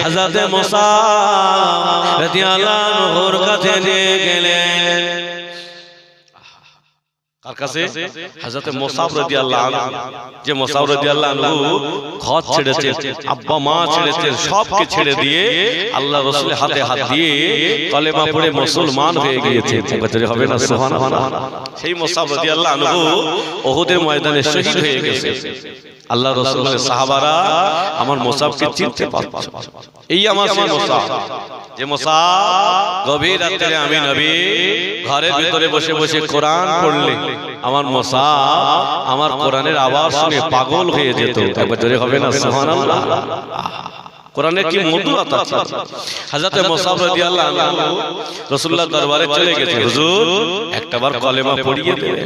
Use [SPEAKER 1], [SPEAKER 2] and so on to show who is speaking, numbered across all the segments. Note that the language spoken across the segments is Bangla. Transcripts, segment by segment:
[SPEAKER 1] হযরতে মুসা রাদিয়াল্লাহু আনহুর কাছে নিয়ে গেলেন। কার কাছে? হযরতে মুসা রাদিয়াল্লাহু আনহু। যে মুসা রাদিয়াল্লাহু আনহু ঘর ছেড়েছেন, আব্বা মা ছেড়েছেন, সবকে ছেড়ে দিয়ে আল্লাহ রাসূলের হাতে হাত দিয়ে কলেমা পড়ে মুসলমান হয়ে গিয়েছেন। একবার হবে না সুবহানাল্লাহ। সেই মুসা রাদিয়াল্লাহু আনহু উহুদের ময়দানে শহীদ হয়ে গেছে। আল্লাহ রাসূল বলে, সাহাবারা আমার মুসাবকে চিনতে পারছো? এই আমার সেই মুসা, যে মুসা গভীর রাতে আমি নবী ঘরের ভিতরে বসে বসে কোরআন পড়লে আমার মুসা আমার কোরআনের আওয়াজ শুনে পাগল হয়ে যেত। একবার জোরে হবে না সুবহানাল্লাহ। কোরআনের কি মধুরতা আছে। হযরতে মুসা রাদিয়াল্লাহু আনহু রাসূলুল্লাহর দরবারে চলে গেছে, হুজুর একটাবার কলেমা পড়িয়ে দেন,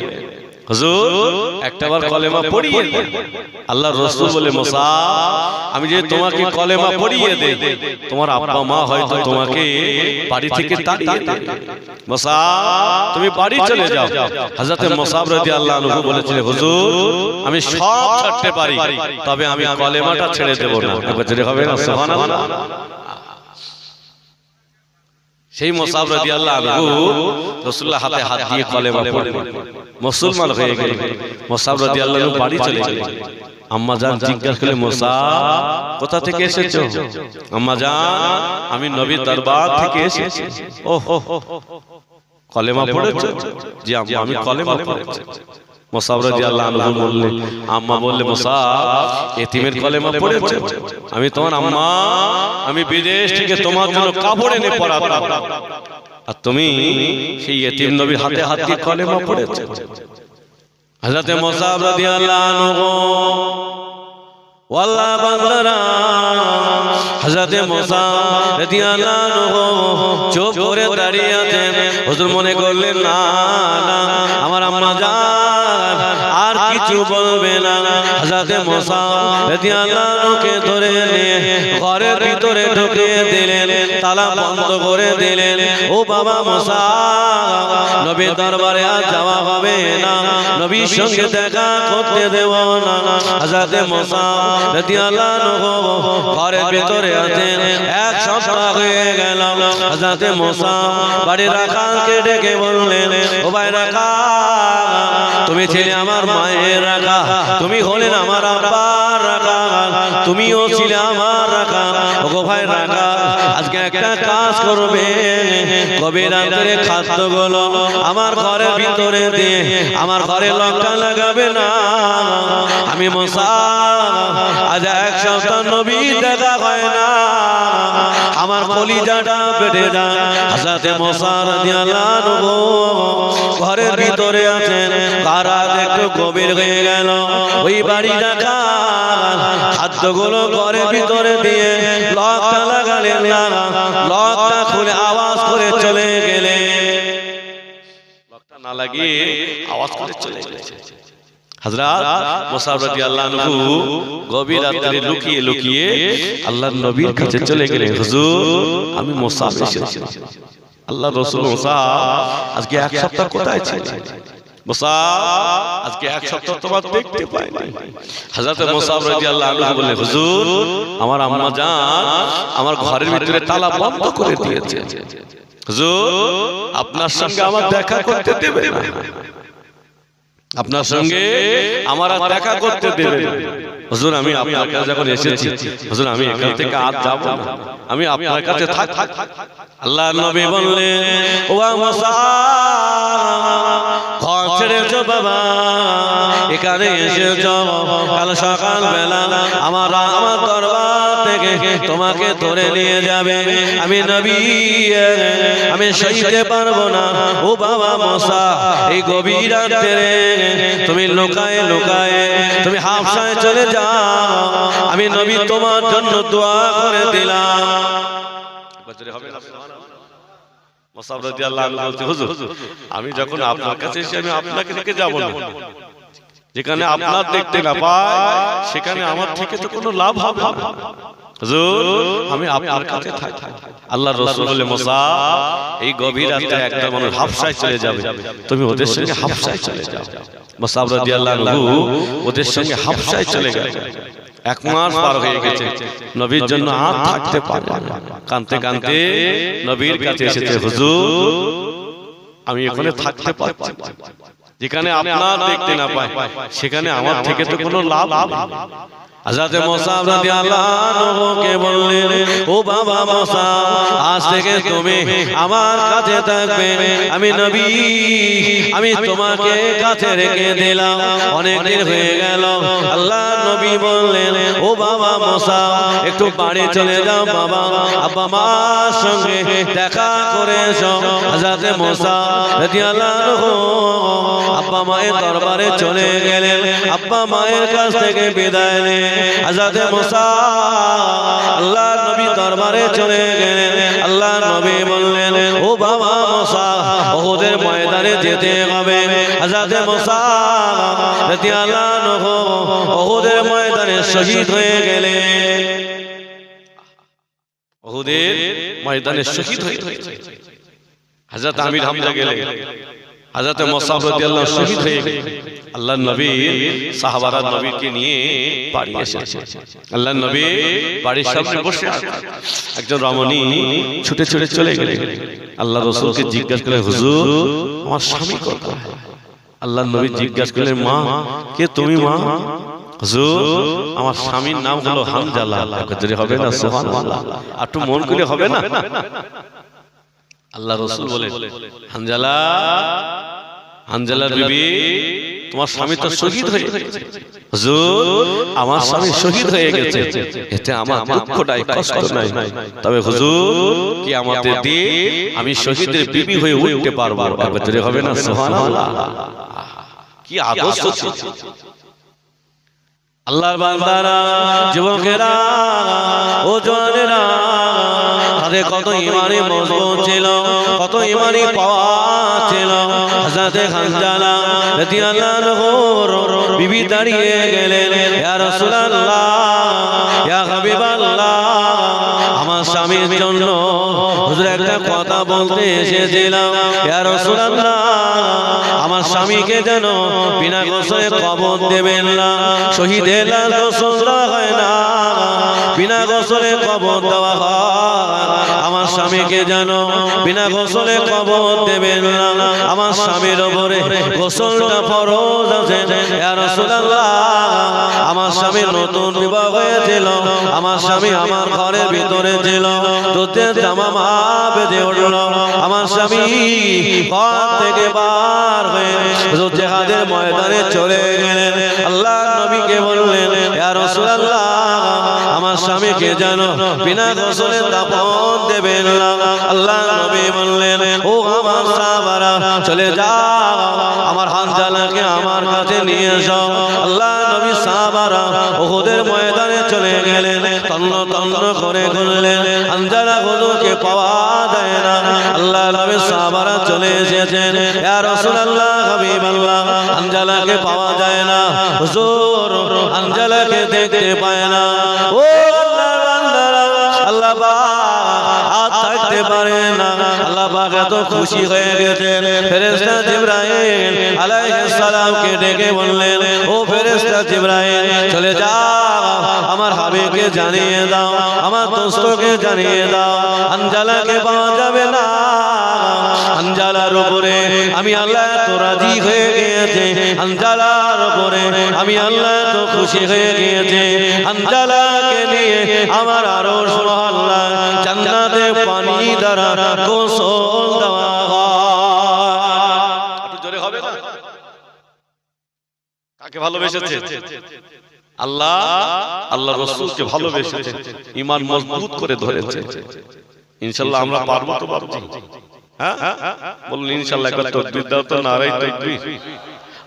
[SPEAKER 1] হুজুর একটাবার কলেমা পড়িয়ে দেন। আল্লাহর রাসূল বলে, মুসা আমি যে তোমাকে কলেমা পড়িয়ে দেই, তোমার আব্বা মা হয়তো তোমাকে বাড়ি থেকে তাড়িয়ে দেবে। মুসা তুমি বাড়ি চলে যাও। হযরতে মুসা রাদিয়াল্লাহু আনহু বলেছিলেন, হুজুর আমি সব ছাড়তে পারি, তবে আমি কলেমাটা ছেড়ে দেব না। একবার জোরে হবে না সুবহানাল্লাহ। সেই মুসা রাদিয়াল্লাহু আনহু রাসূলুল্লাহ হাতে হাত দিয়ে কলেমা পড়লেন, মুসলমান হয়ে গেলেন। মুসা রাদিয়াল্লাহু আনহু বাড়ি চলে গেলেন। আম্মা জান জিজ্ঞাসা করলেন, মুসা কোথা থেকে এসেছো? আম্মা জান আমি নবীর দরবার থেকে এসেছি। ওহো কলেমা পড়েছো? জি আম্মা আমি কলেমা পড়েছি। মুসা রাদিয়াল্লাহু আনহু বললেন, আম্মা বললে, মুসা এতিমের কলেমা পড়েছো? আমি তোমার আম্মা, আমি বিদেশ থেকে তোমার জন্য কাপড় এনে পরাতাম, আর তুমি সেই এতিম নবীর হাতে হাত দিয়ে কলেমা পড়েছো। হযরতে মুসা রাদিয়াল্লাহু আনহু ওয়াল্লাহ বান্দারা, হযরতে মুসা রাদিয়াল্লাহু আনহু চুপ করে দাঁড়িয়ে আছেন। হুজুর মনে করলেন, না না আমার আম্মা জান আর কিছু বলবে না। হযরতে মুসা রাদিয়াল্লাহু আনহুকে ধরে নিয়ে ঘরের ভিতরে ঢুকিয়ে দিলেন, তালা বন্ধ করে দিলেন। ও বাবা মুসা, নবীর দরবারে আর যাওয়া হবে না, নবীর সঙ্গে দেখা করতে দেব না। হযরতে মুসা রাদিয়াল্লাহু আনহু ঘরের ভিতরে আছেন। এক সপ্তাহ হয়ে গেল। হযরতে মুসা বাড়ির রাখালকে ডেকে বললেন, ও ভাই রাখাল, তুমি ছিলে আমার মায়ের রাখাল, তুমি হলেন আমার আব্বার রাখাল, তুমিও ছিলে আমার রাখাল। ও ভাই রাখাল, আজকে একটা কাজ করবে, গভীর রাতে খাদ্যগুলো আমার ঘরের ভিতরে দিয়ে আমার ঘরে লঙ্কা লাগাবে না। আমি মুসা আজ এক সপ্তাহ নবী দেখা হয় না, আমার কলিজাটা পেটে যায়। হযরতে মুসা রাদিয়াল্লাহু আনহু ঘরের ভিতরে আছেন। রাত একটু গভীর হয়ে গেল। ওই বাড়ি রাখা খাদ্যগুলো ঘরের ভিতরে দিয়ে লকটা লাগালেন না, লকটা খুলে আওয়াজ করে চলে গেলেন। লকটা না লাগিয়ে আওয়াজ করে চলে গেলেন। হযরত মুসা রাদিয়াল্লাহু আনহু গভীর রাতে লুকিয়ে লুকিয়ে আল্লাহর নবীর কাছে চলে গেলেন, হুজুর আমি মুসা এসেছি। আল্লাহর রাসূল, মুসা আজকে এক সপ্তাহ কোথায় ছিলে? মুসা আজকে এক সপ্তাহ তোমার দেখতে পাইনি। হযরত মুসা রাদিয়াল্লাহু আনহু বললেন, হুজুর আমার আম্মা জান আমার ঘরের ভিতরে তালা বন্ধ করে দিয়েছে, হুজুর আপনার সঙ্গে আমার দেখা করতে দেবে না, আপনার সঙ্গে আমার আর দেখা করতে দেবে না। হুজুর আমি আপনার কাছে যখন এসেছি, হুজুর আমি এখান থেকে আর যাব না, আমি আপনার কাছে থাক। আল্লাহর নবী বললেন, ও মুসা ঘর ছেড়েছো বাবা, এখানে এসেছো, কাল সকাল বেলা আমার দরবার থেকে তোমাকে ধরে নিয়ে যাবে, আমি নবী আমি সইতে পারবো না। ও বাবা মুসা, এই গভীর রাতে তুমি লুকায়ে লুকায়ে তুমি হাবশায় চলে যাও, আমি নবী তোমার জন্য দোয়া করে দিলাম। মুসা রাদিয়াল্লাহু আনহু বলতে, হুজুর আমি যখন আপনার কাছে এসে আমি আপনাকে রেখে যাব না, যেখানে আপনার দেখতে না পাই সেখানে আমার থেকে তো কোনো লাভ হবে না, হুজুর আমি আপনার কাছে থাকি। আল্লাহর রাসূল বলে, মুসা এই গভীর রাতে একটা মানুষ হাবশায় চলে যাবে, তুমি ওদের সঙ্গে হাবশায় চলে যাও। মুসা রাদিয়াল্লাহু আনহু ওদের সঙ্গে হাবশায় চলে গেলেন। 1 মাস পার হয়ে গেছে, নবীর জন্য আর থাকতে পারে না। কাঁদতে কাঁদতে নবীর কাছে এসেছে, হুজুর আমি এখানে থাকতে পারছি না, যেখানে আপনার দেখতে না পাই সেখানে আমার থেকে তো কোনো লাভ নেই। হযরত মুসা রাদিয়াল্লাহু আনহু কে বললেন, ও বাবা মুসা, আজ থেকে তুমি আমার কাছে থাকবে, আমি নবী, আমি তোমাকে কাছে রেখে দিলাম, অনেক দিন হয়ে গেল। আল্লাহর নবী বললেন, ও বাবা মুসা, একটু বাড়ি চলে যাও বাবা, আব্বা মার সঙ্গে দেখা করে এসো। হযরত মুসা রাদিয়াল্লাহু আনহু আব্বা মায়ের দরবারে চলে গেলেন, আব্বা মায়ের কাছ থেকে বিদায় নিয়ে হযরত মুসা আল্লাহর নবী দরবারে চলে গেলেন। আল্লাহর নবী বললেন, ও বাবা মুসা, উহুদের ময়দানে যেতে হবে। হযরত মুসা রাদিয়াল্লাহু আনহু উহুদের ময়দানে শহীদ হয়ে গেলেন, উহুদের ময়দানে শহীদ হয়ে গেলেন। হযরত আমির হামজা গেলেন, হযরত মুসা রাদিয়াল্লাহু আনহু শহীদ হয়ে গেলেন। আল্লাহর নবী সাহাবারা নবীকে নিয়ে বাড়ি এসেছে। আল্লাহর নবী বাড়ির সামনে বসে একজন রমণী ছুটে ছুটে চলে গেলেন। আল্লাহ রাসূলকে জিজ্ঞাসা করলেন, হুজুর আমার স্বামী কোথায়? আল্লাহর নবী জিজ্ঞাসা করলেন, মা কে তুমি? মা, হুজুর আমার স্বামীর নাম হলো হানজালা। যদি হবে না সুবহানাল্লাহ, একটু মন করে হবে না? আল্লাহ রাসূল বলেন, হানজালা, হানজালার বিবি, তোমার স্বামী তো শহীদ হয়ে গেছে। হুজুর আমার স্বামী শহীদ হয়ে গেছে, এতে আমার দুঃখ নাই, কষ্ট নাই, তবে হুজুর কিয়ামতের দিন আমি শহীদের বিবি হয়ে উঠতে পারবো। যদি হবে না সুবহানাল্লাহ, কি আদর্শ ছিল আল্লাহর বান্দারা, যুবকেরা, ও জওয়ানেরা, তাদের কত ইমানে মজবুত ছিল, কত ইমানে পাওয়া ছিল। হযরত হানজালা রাদিয়াল্লাহু আনহু বিবি দাঁড়িয়ে গেলেন, ইয়া রাসূলুল্লাহ, ইয়া হাবিবাল্লাহ, আমার স্বামীর জন্য হুজুর একটা কথা বলতে এসেছিলাম। ইয়া রাসূলুল্লাহ, আমার স্বামীকে যেন বিনা গোসলে কবর দেবেন না, শহীদের লাশ গোসল দেওয়া হয় না, বিনা গোসলে কবর দেওয়া হয়। আমার স্বামীকে যেন বিনা গোসলে কবর দেবেন না, আমার স্বামীর উপরে গোসলটা ফরজ আছে। ইয়া রাসূলুল্লাহ, আমার স্বামী নতুন বিবাহ হয়েছিল, আমার স্বামী আমার ঘরের ভিতরে ছিল, দুধের জামা মা বেঁধে উঠল, আমার স্বামী ঘর থেকে বার হয়ে জিহাদের ময়দানে চলে গেলেন। আল্লাহর নবীকে বললেন, ইয়া রাসূলুল্লাহ, আমার স্বামীকে যেন বিনা গোসলে দাফন দেবেন না। আল্লাহর নবী বললেন, ও আমার সাহাবারা, চলে যাও, আমার হানজালাকে আমার কাছে নিয়ে যাও। আল্লাহর নবী সাহাবারা উহুদের ময়দানে চলে গেলেন, তন্ন তন্ন করে ঘুরলেন, হানজালা হুজুরকে পাওয়া যায় না। আল্লাহর নবী সাহাবারা চলে এসেছেন, ইয়া রাসূলুল্লাহ, হাবিবাল্লাহ, হানজালাকে পাওয়া যায় না, হুজুর হানজালাকে দেখতে পায় না। ও আল্লাহর বান্দারা, আল্লাহ পাক আর থাকতে পারে না। আল্লাহ পাক এত খুশি হয়ে গেছেন, ফেরেশতা জিবরাইল আলাইহিস সালামকে ডেকে বললেন, ও ফেরেশতা জিবরাইল, চলে যাও, আমার হাবিবকে জানিয়ে দাও, আমার দোস্তকে জানিয়ে দাও, হানজালাকে পাওয়া যাবে না। হানজালার উপরে আমি আল্লাহ তো রাজি হয়ে গিয়েছে, হানজালার উপরে আমি আল্লাহ তো খুশি হয়ে গিয়েছে। হানজালাকে নিয়ে আমার আরশ মহল্লা জান্নাতে পানি দ্বারা গোসল দেওয়া হয়। একটু জোরে হবে না? কাকে ভালোবেসেছে? আল্লাহ, আল্লাহ রাসূলকে ভালোবেসেছে, ঈমান মজবুত করে ধরেছে। ইনশাআল্লাহ আমরা পারবো তো? পারবো। হ্যাঁ বলুন ইনশাআল্লাহ। একবার তাকবীর দাও তো, নারায়ে তাকবীর।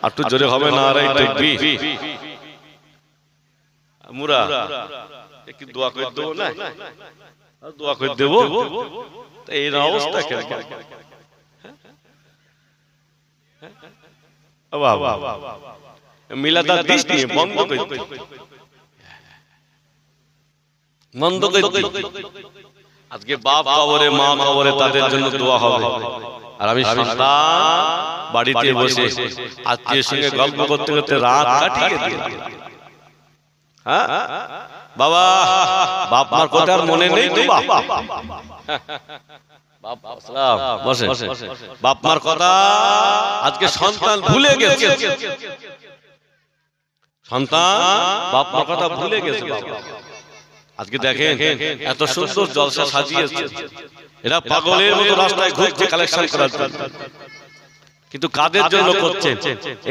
[SPEAKER 1] একটু জোরে হবে, নারায়ে তাকবীর। মুরা একটু দোয়া করে দেবো না? দোয়া করে দেবো, এই অবস্থা কেন? মিলাদার দিস নিয়ে বন্ধ করে, বন্ধ করে। আজকে বাপ কবরে, মা কবরে, তাদের জন্য দোয়া হবে, আর আমি সন্তান বাড়িতে বসে আত্মীয়ের সঙ্গে গল্প করতে করতে রাত কাটিয়ে দিই। হ্যাঁ বাবা, বাপ মার কথা আর মনে নেই তো? বাপ মার কথা আজকে সন্তান ভুলে গেছে, সন্তান বাপ মার কথা ভুলে গেছে। আজকে দেখেন এত সুন্দর জলসা সাজিয়েছে, এরা পাগলের মতো রাস্তায় ঘুরছে কালেকশন করার জন্য, কিন্তু কাদের জন্য করছে?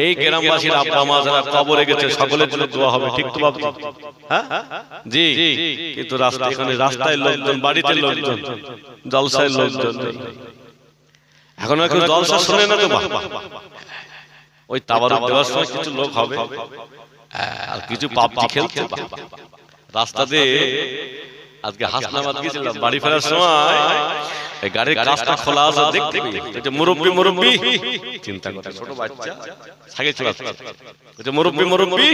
[SPEAKER 1] এই গ্রামবাসীর আব্বা মা যারা কবরে গেছে সকলের জন্য দোয়া হবে, ঠিক তো বাবু? হ্যাঁ জি। কিন্তু রাস্তায়, এখানে রাস্তায় লোকজন, বাড়িতে লোকজন, জলসায় লোকজন। এখন আর কেউ জলসা শোনে না তো বাবা। ওই তাবারুক দেওয়ার সময় কিছু লোক হবে আর কিছু পাবজি খেলছে রাস্তাতে। আজকে হাসনাবাদ গেছিলাম, বাড়ি ফেরার সময় গাড়ির কাঁচটা খোলা আছে, দেখতে এটা মুরব্বি মুরব্বি চিন্তা করে, ছোট বাচ্চা সাইকেল চালাচ্ছে, এটা মুরব্বি মুরব্বি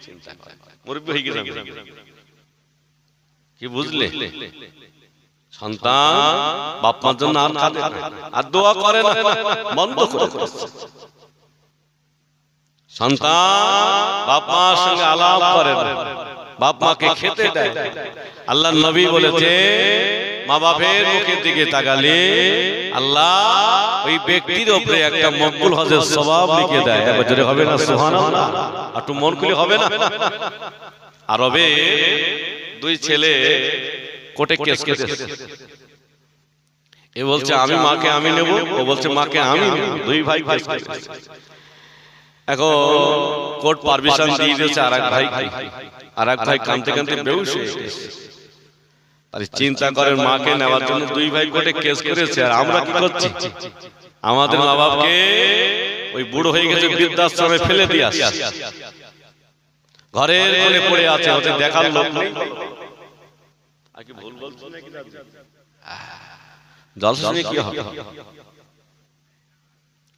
[SPEAKER 1] চিন্তা করে, মুরব্বি হয়ে গেলাম। কি বুঝলে? সন্তান বাপ মার জন্য আর কাঁদে না, আর দোয়া করে না, বন্ধ করে দিয়েছে। সন্তান বাপ মার সঙ্গে আলাপ করে না, বাপ মাকে খেতে দেয়। আল্লাহর নবী বলেছে, মা বাপের মুখের দিকে তাকালে আল্লাহ ওই ব্যক্তির উপরে একটা মকবুল হজের সওয়াব লিখে দেয়। একবার জোরে হবে না সুবহানাল্লাহ? একটু মন খুলে হবে না? আরবে দুই ছেলে কোর্টে কেস করেছে, এ বলছে আমি মাকে আমি নেব, ও বলছে মাকে আমি নেব, দুই ভাই কেস করেছে। এখন কোর্ট পারমিশন দিয়ে দিয়েছে আরেক ভাই, আরেক ভাই কাঁদতে কাঁদতে বেহুশ হয়ে গেছে। আরে চিন্তা করেন, মাকে নেওয়ার জন্য দুই ভাই কোর্টে কেস করেছে, আর আমরা কি করছি? আমাদের মা বাপকে ওই বুড়ো হয়ে গেছে বৃদ্ধাশ্রমে ফেলে দিয়ে আসছে, ঘরের কোণে পড়ে আছে, ওদের দেখার লোক নেই। আর কি ভুল বলছো নাকি? জলসা নিয়ে কি হবে?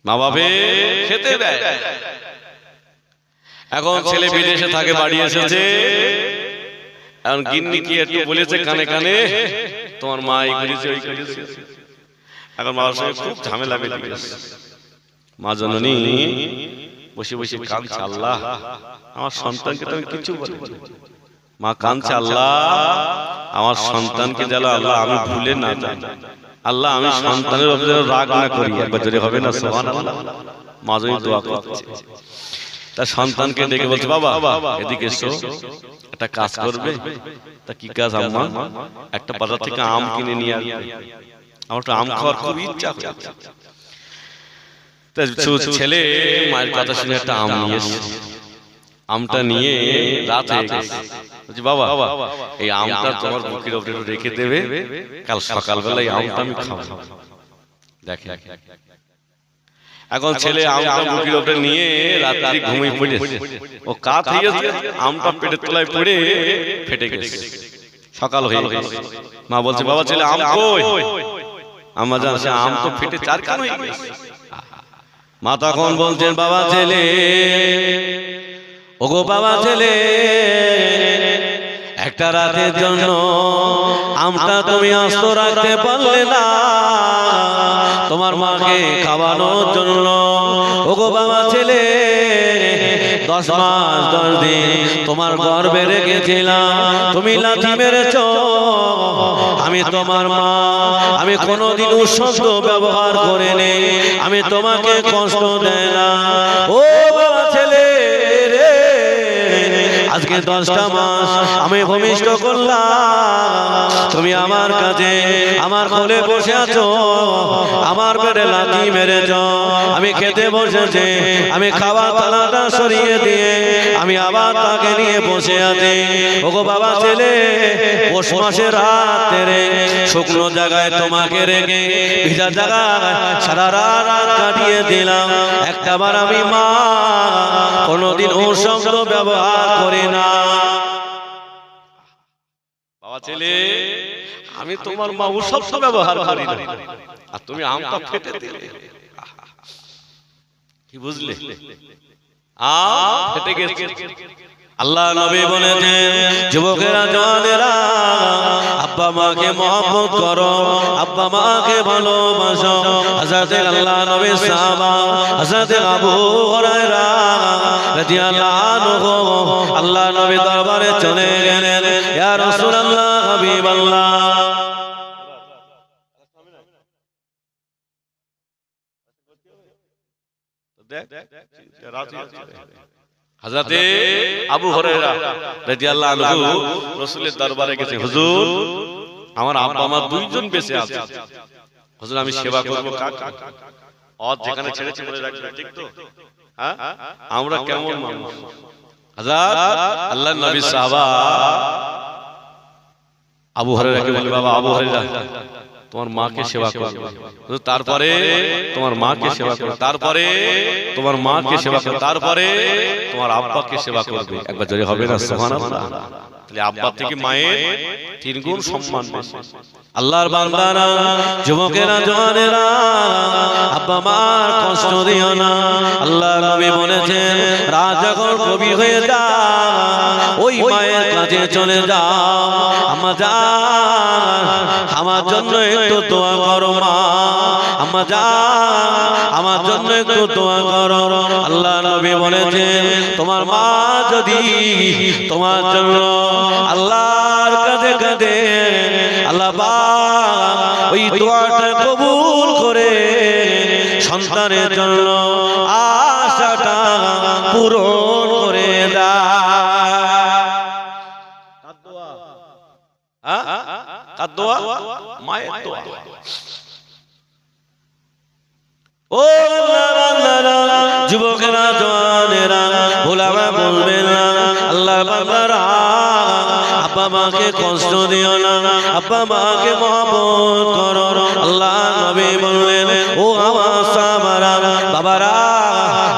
[SPEAKER 1] মা বাপে খেতে দেয়। এখন ছেলে বিদেশে থাকে, বাড়ি এসেছে, এখন গিন্নি কি একটু বলেছে কানে কানে, তোমার মা এই করেছে ওই করেছে। এখন মার সঙ্গে খুব ঝামেলা বেঁধে গেছে। মা জননী বসে বসে কাঁদছে, আল্লাহ আমার সন্তানকে তো আমি কিছু বলিনি। মা কাঁদছে, আল্লাহ আমার সন্তানকে যেন আল্লাহ আমি ভুলে না যাই, আল্লাহ আমি সন্তানের উপরে রাগ না করি। একবার জোরে হবে না সুবহানাল্লাহ? মা জননী দোয়া করছে। তার সন্তানকে ডেকে বলছে, বাবা এদিকে এসো, একটা কাজ করবে। তা কি কাজ আম্মা? একটা বাজার থেকে আম কিনে নিয়ে আসবে, আমার তো আম খাওয়ার খুব ইচ্ছা হচ্ছে। ছেলে মায়ের কথা শুনে একটা আম নিয়ে এসে, আমটা নিয়ে রাত হয়ে গেছে, বলছি বাবা এই আমটা তোমার বুকের উপরে রেখে দেবে, কাল সকালবেলা এই আমটা আমি খাবো। দেখে এখন ছেলে আমটা বুকের উপরে নিয়ে রাত্রি ঘুমিয়ে পড়েছে, ও কাত হয়ে গেছে, আমটা পেটের তলায় পড়ে ফেটে গেছে, সকাল হয়ে গেছে। মা বলছে, বাবা ছেলে আম কই? আম্মা জান সে আম তো ফেটে চারখান হয়ে গেছে। মা তখন বলছেন, বাবা ছেলে, ওগো বাবা ছেলে, একটা রাতের জন্য আমটা তুমি আস্ত রাখতে পারলে না তোমার মাকে খাওয়ানোর জন্য। ওগো বাবা ছেলে, 10 মাস 10 দিন তোমার গর্ভে রেখেছিলাম, তুমি লাথি মেরেছ। আমি তোমার মা, আমি কোনোদিন উৎসব ব্যবহার করিনি, আমি তোমাকে কষ্ট দেয় না। ও বাবা ছেলে রে, আজকে 10টা মাস আমি ভূমিষ্ঠ করলাম, তুমি আমার কাছে আমার কোলে বসে আছো, আমার পেটে লাথি মেরেছ, আমি খেতে বসেছি, আমি খাওয়া থালাটা সরিয়ে দিয়ে আমি আবার তাকে নিয়ে বসে আছি। ওগো বাবা ছেলে, পৌষ মাসের রাতে রে শুকনো জায়গায় তোমাকে রেখে ভিজা জায়গায় সারা রাত কাটিয়ে দিলাম, একটাবার আমি মা কোনোদিন ও শব্দ ব্যবহার করি না। বাবা ছেলে, আমি তোমার মা ও শব্দ ব্যবহার করি না, আর তুমি আমটা ফেটে দিলে। কি বুঝলে? আম ফেটে গেছে, আল্লাহ নবী বলেছেন যুবকেরা জওয়ানেরা আব্বা মাকে মহব্বত করো, আব্বা মাকে ভালোবাসো। হযরতে আল্লাহ নবীর সাহাবা হযরতে আবু হুরায়রা রাদিয়াল্লাহু আনহু আল্লাহ নবী দরবারে চলে গেলেন, ইয়া রাসূলুল্লাহ হাবিবাল্লাহ হযরতে আবু হুরায়রা রাদিয়াল্লাহু আনহু রাসূলের দরবারে গেছে, হুজুর আমার আব্বা মা দুইজন বেঁচে আছে, হুজুর আমি সেবা করব কাকে? আর যেখানে ছেড়েছে মনে রাখবেন, ঠিক তো? হ্যাঁ, আমরা কেমন মানুষ? হযরত আল্লাহর নবী সাহাবা আবু হুরায়রাকে বলে, বাবা আবু হুরায়রা তোমার মাকে সেবা করবে, তারপরে তোমার মাকে সেবা করবে, তারপরে তোমার মাকে সেবা করবে, তারপরে তোমার আব্বাকে সেবা করবে। একবার জোরে হবে না সুবহানাল্লাহ? তাহলে আব্বা থেকে মায়ের 3 গুণ সম্মান বেশি। আল্লাহর বান্দারা যুবকেরা জওয়ানেরা আব্বা মার কষ্ট দিও না। আল্লাহর নবী বলেছেন রাত যখন কবি হয়ে যায় ওই মায়ের কাছে চলে যাও, আম্মা জান আমার জন্য একটু দোয়া করো মা, আম্মা জান আমার জন্য একটু দোয়া করো। আল্লাহর নবী বলেছেন তোমার মা যদি তোমার জন্য আল্লাহর কাছে কাঁদে, আল্লাহ পাক ওই দোয়াটা কবুল করে সন্তানের জন্য আশাটা পূরণ করে দেয়। কার দোয়া? কার দোয়া? মায়ের দোয়া। ও আল্লাহর যুবকেরা জওয়ানেরা ওলামা বলবেন না, আল্লাহর বান্দারা আব্বা মাকে কষ্ট দিও না, আব্বা মাকে মহব্বত করো। আল্লাহ নবী বললেন ও আমার সাহাবারা বাবারা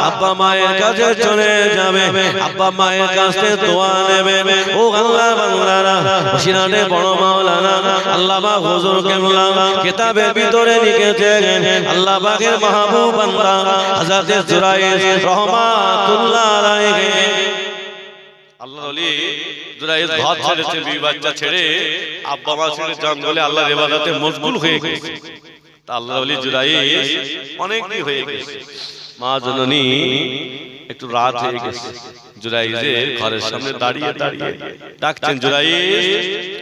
[SPEAKER 1] আব্বা মায়ের কাছে চলে যাবে, আব্বা মায়ের কাছে দোয়া নেবে। ও আল্লাহ বান্দারা বসিরাতে বড় মাওলানা আল্লামা হুজুর কেবলা কিতাবের ভিতরে লিখেছেন আল্লাহ পাকের মাহবুব বান্দা হযরত জুরাইজ রাহমাতুল্লাহ আলাইহি, আল্লাহর ওলি জুরাইজ ঘর ছেড়েছে, বিবি বাচ্চা ছেড়ে আব্বা মা ছেড়ে জঙ্গলে আল্লাহর ইবাদতে মশগুল হয়ে গেছে। তা আল্লাহর ওলি জুরাইজ অনেক দিন হয়ে গেছে, মা জননী একটু রাত হয়ে গেছে, জুরাইজের ঘরের সামনে দাঁড়িয়ে দাঁড়িয়ে ডাকছেন জুরাইজ,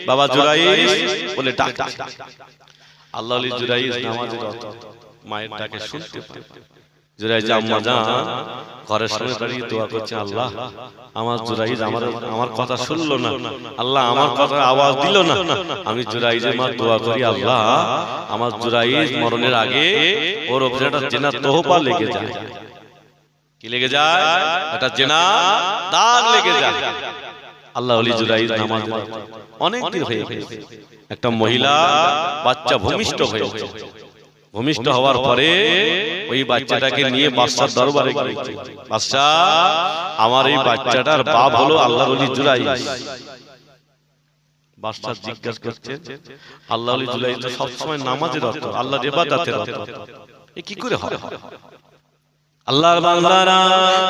[SPEAKER 1] বাবা জুরাইজ বলে ডাকছেন। আল্লাহর ওলি জুরাইজ নামাজে রত, মায়ের ডাকে শুনতে পায়। জুরাইজ আম্মা জান ঘরের সামনে দাঁড়িয়ে দোয়া করছে, আল্লাহ আমার জুরাইজ আমার কথা শুনলো না, আল্লাহ আমার কথা আওয়াজ দিল না। আমি জুরাইজের মা দোয়া করি, আল্লাহ আমার জুরাইজ মরণের আগে ওর উপরে একটা জেনা তোহফা লেগে যায়। কি লেগে যায়? একটা জেনা দাগ লেগে যায়। আল্লাহ ওলি জুরাইজ নামাজ অনেক দিন হয়ে গেছে, একটা মহিলা বাচ্চা ভূমিষ্ঠ হয়েছে। ভূমিষ্ঠ হওয়ার পরে ওই বাচ্চাটাকে নিয়ে বাদশার দরবারে গিয়েছে, বাদশা আমার এই বাচ্চাটার বাপ হলো আল্লাহর ওলি জুরাইজ। বাদশা জিজ্ঞাসা করছেন আল্লাহর ওলি জুরাইজ তো সব সময় নামাজে রত, আল্লাহর ইবাদতে রত, এ কি করে হয়? আল্লাহর বান্দারা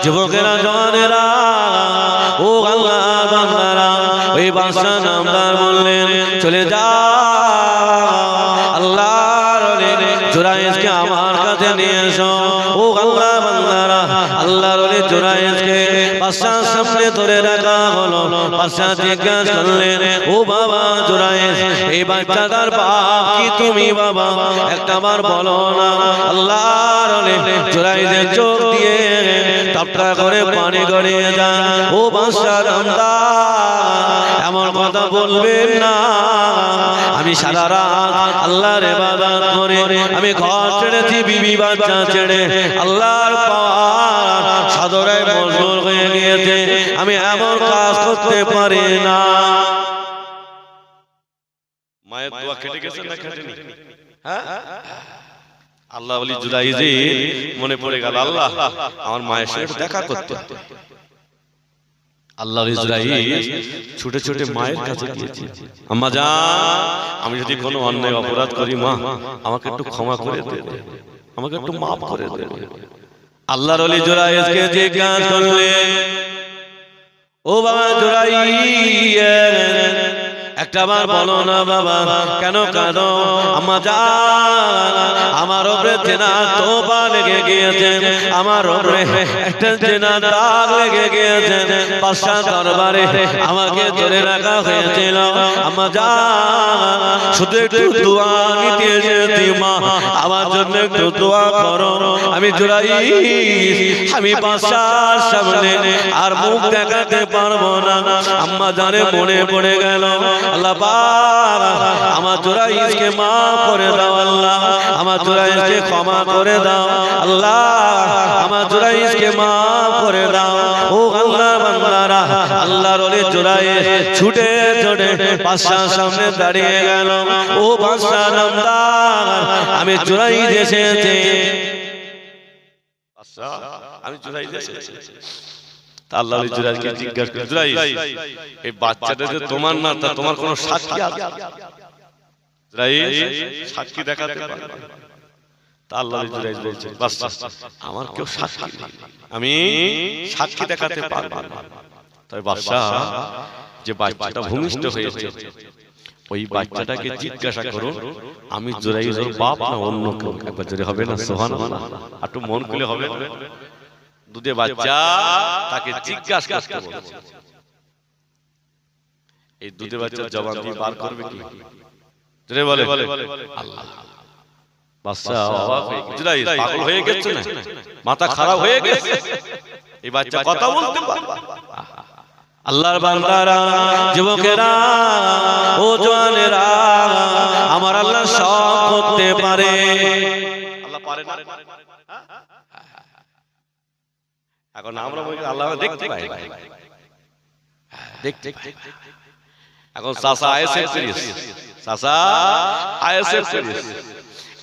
[SPEAKER 1] যুবকেরা জওয়ানেরা ও আল্লাহর বান্দারা ওই বাদশা নামদার বললেন চলে যা, আল্লাহর ওলি জুরাইজকে আমার কাছে নিয়ে এসো। ও আল্লাহর বান্দারা আল্লাহর ওলি জুরাইজকে বাদশার সামনে ধরে রাখা হলো। বাদশা জিজ্ঞাসা করলেন ও বাবা জুরাইজ এই বাচ্চাটার বাপ কি তুমি বাবা? একটাবার বলো না। আল্লাহর ওলি জুরাইজের চোখ দিয়ে টপটা করে পানি গড়িয়ে যায়। ও বাদশা নামদার এমন কথা বলবেন না, আমি সারা রাত আল্লাহর ইবাদত করে আমি ঘর ছেড়েছি, বিবি বাচ্চা ছেড়ে আল্লাহর পাওয়ার সাদরে মশগুল হয়ে গিয়েছে, আমি এমন কাজ করতে পারি না। মায়ের দোয়া কেটে গেছে না কেটেনি? হ্যাঁ, আল্লাহ ওলি জুরাইজি মনে পড়ে গেল, আল্লাহ আমার মায়ের সাথে দেখা করতে। আল্লাহ ইসরাইল ছুটে ছুটে মায়ের কাছে গিয়েছে, আম্মা জান আমি যদি কোনো অন্যায় অপরাধ করি মা আমাকে একটু ক্ষমা করে দেবে, আমাকে একটু মাফ করে দেবে। আল্লাহর ওলি জুরাইজকে জিজ্ঞাসা করলেন ও বাবা জুরাইয়া একটা বার বলো না বাবা কেন কাঁদো? আম্মা জান আমার উপরে জেনা তোবা লেগে গিয়েছে, আমার উপরে একটা জেনা দাগ লেগে গিয়েছে, বাদশাহ দরবারে আমাকে ধরে রাখা হয়েছিল। আম্মা জান শুধু একটু দোয়া নিতে এসেছি মা, আমার জন্য একটু দোয়া করো। আমি জুরাইস আমি বাদশার সামনে আর মুখ দেখাতে পারবো না। আম্মা জানে মনে পড়ে গেল আল্লাহ পাক আমার জুরাইসকে মাফ করে দাও, আল্লাহ আমার জুরাইসকে ক্ষমা করে দাও, আল্লাহ আমার জুরাইসকে মাফ করে দাও। ও আল্লাহ বান্দারা আল্লাহর ওলি জুরাইস ছুটে ছুটে বাদশার সামনে দাঁড়িয়ে গেল। ও বাদশা নামদার আমি জুরাইস এসেছি, আমি জুরাইস এসেছি। আল্লাহ জুরাইসকে জিজ্ঞাসা করে জুরাইস এই বাচ্চাটা যে তোমার না তা তোমার কোনো সাক্ষী আছে? জুরাইস সাক্ষী দেখাতে পারবে? তা আল্লাহ জুরাইস বলছে বাদশা আমার কেউ সাক্ষী নেই, আমি সাক্ষী দেখাতে পারবো না। তাই বাদশা যে বাচ্চাটা ভূমিষ্ঠ হয়েছে ওই বাচ্চাটাকে জিজ্ঞাসা করো আমি জুরাইসের বাপ না অন্য কেউ। একবার জোরে হবে না সুবহানাল্লাহ? একটু মন খুলে হবে না? দুধে বাচ্চা তাকে জিজ্ঞাসা করতে বলছে। এই দুধে বাচ্চার জবান দিয়ে বার করবে কি? জোরে বলে আল্লাহ। বাচ্চা অবাক হয়ে গেছে, জুরাইস পাগল হয়ে গেছে না, মাথা খারাপ হয়ে গেছে, এই বাচ্চা কথা বলতে পারবে? আল্লাহর বান্দারা যুবকেরা ও জওয়ানেরা আমার আল্লাহ সব করতে পারে। আল্লাহ পারে না? এখন আমরা বলি আল্লাহ দেখতে পাই, দেখতে পাই। এখন চাচা আইএসএফ করিস, চাচা আইএসএফ করিস,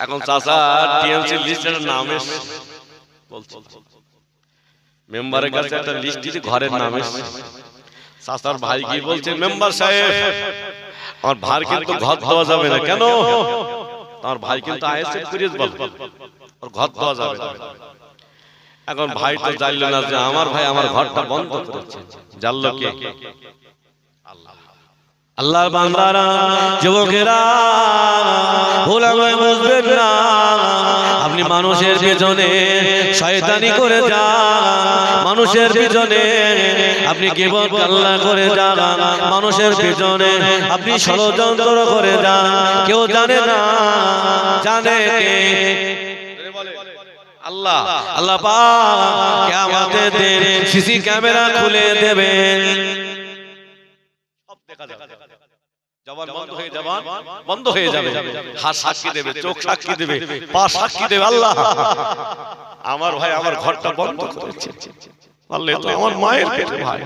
[SPEAKER 1] এখন চাচা টিএমসি লিস্টের নাম এসে বলছে, মেম্বারের কাছে একটা লিস্ট দিতে ঘরের নাম এসে চাচার ভাই কি বলছে, মেম্বার সাহেব আমার ভাই কিন্তু ঘর দেওয়া যাবে না। কেন? আমার ভাই কিন্তু আইএসএফ করিস বল, ওর ঘর দেওয়া যাবে না। এখন ভাই তো জানলো না যে আমার ভাই আমার ঘরটা বন্ধ করেছে, জানলো কে? আল্লাহ। আল্লাহর বান্দারা যুবকেরা ভুল আমায় বুঝবেন না, আপনি মানুষের পেছনে শয়তানি করে যান, মানুষের পিছনে আপনি কেবল কাল্লা করে যান, মানুষের পিছনে আপনি ষড়যন্ত্র করে যান, কেউ জানে না, জানে কে? আল্লাহ। আল্লাহ পাক কিয়ামতের দিন সিসি ক্যামেরা খুলে দেবেন, সব দেখা যাবে, জবান বন্ধ হয়ে যাবে, হাত সাক্ষী দেবে, চোখ সাক্ষী দেবে, পা সাক্ষী দেবে, আল্লাহ আমার ভাই আমার ঘরটা বন্ধ করেছে, আল্লাহ তো আমার মায়ের পেটে ভাই।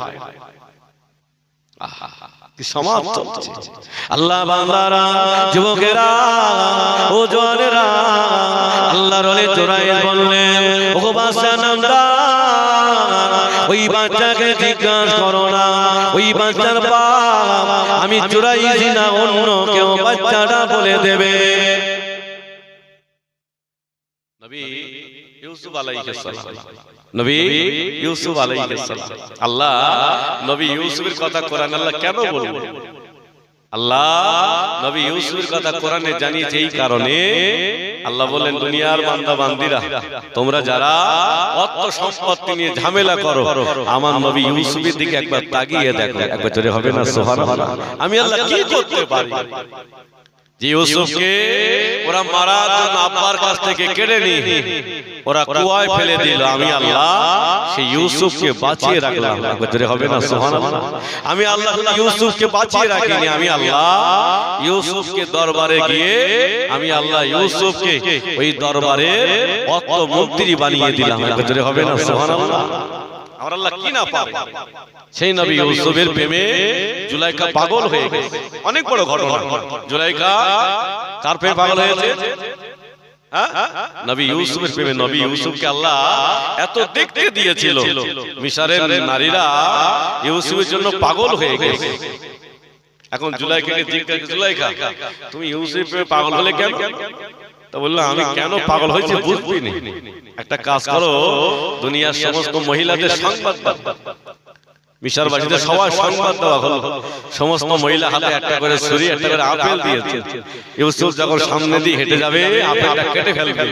[SPEAKER 1] কি সমাজ চলছে। আল্লাহ বান্দারা যুবকেরা ও জওয়ানেরা আল্লাহর ওলি জুরাইস বললেন ও বাদশা নামদার ওই বাচ্চাকে জিজ্ঞাসা করো না ওই বাচ্চার বাপ আমি জুরাইস না অন্য কেউ, বাচ্চাটা বলে দেবে। নবী ইউসুফ আলাইহিস সালাম, নবী ইউসুফ আলাইহিস সালাম, আল্লাহ নবী ইউসুফের কথা কোরআন আল্লাহ কেন বলবো? আল্লাহ নবী ইউসুফের কথা কোরআনে জানিয়েছে এই কারণে, আল্লাহ বলেন দুনিয়ার বান্দা বান্দিরা তোমরা যারা অর্থ সম্পত্তি নিয়ে ঝামেলা করো আমার নবী ইউসুফের দিকে একবার তাকিয়ে দেখো। একবার জোরে হবে না সুবহানাল্লাহ? আমি আল্লাহ কি করতে পারি যে ইউসুফকে ওরা মারার জন্য আব্বার কাছ থেকে কেড়ে নিয়ে ওরা কুয়ায় ফেলে দিল, আমি আল্লাহ সেই ইউসুফকে বাঁচিয়ে রাখলাম। একবার জোরে হবে না সুবহানাল্লাহ? আমি আল্লাহ ইউসুফকে বাঁচিয়ে রাখিনি, আমি আল্লাহ ইউসুফকে দরবারে গিয়ে আমি আল্লাহ ইউসুফকে ওই দরবারে অত মন্ত্রী বানিয়ে দিলাম। একবার জোরে হবে না সুবহানাল্লাহ? আমার আল্লাহ কি না পারে? সেই নবী ইউসুফের প্রেমে জুলাইখা পাগল হয়ে গেছে, অনেক বড় ঘটনা। জুলাইখা কার প্রেমে পাগল হয়েছে? নবী ইউসুফের প্রেমে। নবী ইউসুফকে আল্লাহ এত দেখতে দিয়েছিল, মিশরের নারীরা ইউসুফের জন্য পাগল হয়ে গেছে। এখন জুলাইখাকে জিজ্ঞাসা, জুলাইখা তুমি ইউসুফের প্রেমে পাগল হলে কেন? তা বললো আমি কেন পাগল হয়েছি বুঝবি না, একটা কাজ করো দুনিয়ার সমস্ত মহিলাদের সংবাদ দাও, মিশর বাসীদের সবাই সংবাদ দেওয়া হলো, সমস্ত মহিলা হাতে একটা করে ছুরি একটা করে আপেল দিয়েছে। ইউসুফ যখন সামনে দিয়ে হেঁটে যাবে আপেলটা কেটে ফেলবে,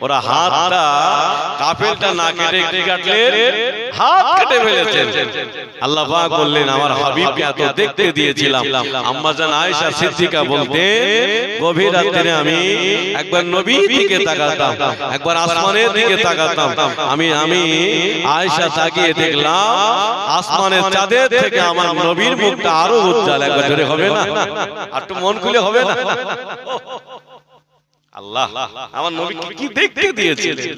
[SPEAKER 1] ওরা হাতটা আপেলটা না কেটে কি কাটলেন, হাত কেটে ফেলেছেন। আল্লাহ পাক বললেন আমার হাবিবকে এত দেখতে দিয়েছিলাম। আম্মা জান আয়েশা সিদ্দিকা বলতেন গভীর রাতে আমি একবার নবীর দিকে তাকাতাম, একবার আসমানের দিকে তাকাতাম। আমি আয়েশা তাকিয়ে দেখলাম আসমানের চাঁদের থেকে আমার নবীর মুখটা আরো উজ্জ্বল। একবার ধরে হবে না, একটু মন খুলে হবে না? আল্লাহ আমার নবী কি দেখতে দিয়েছিলেন।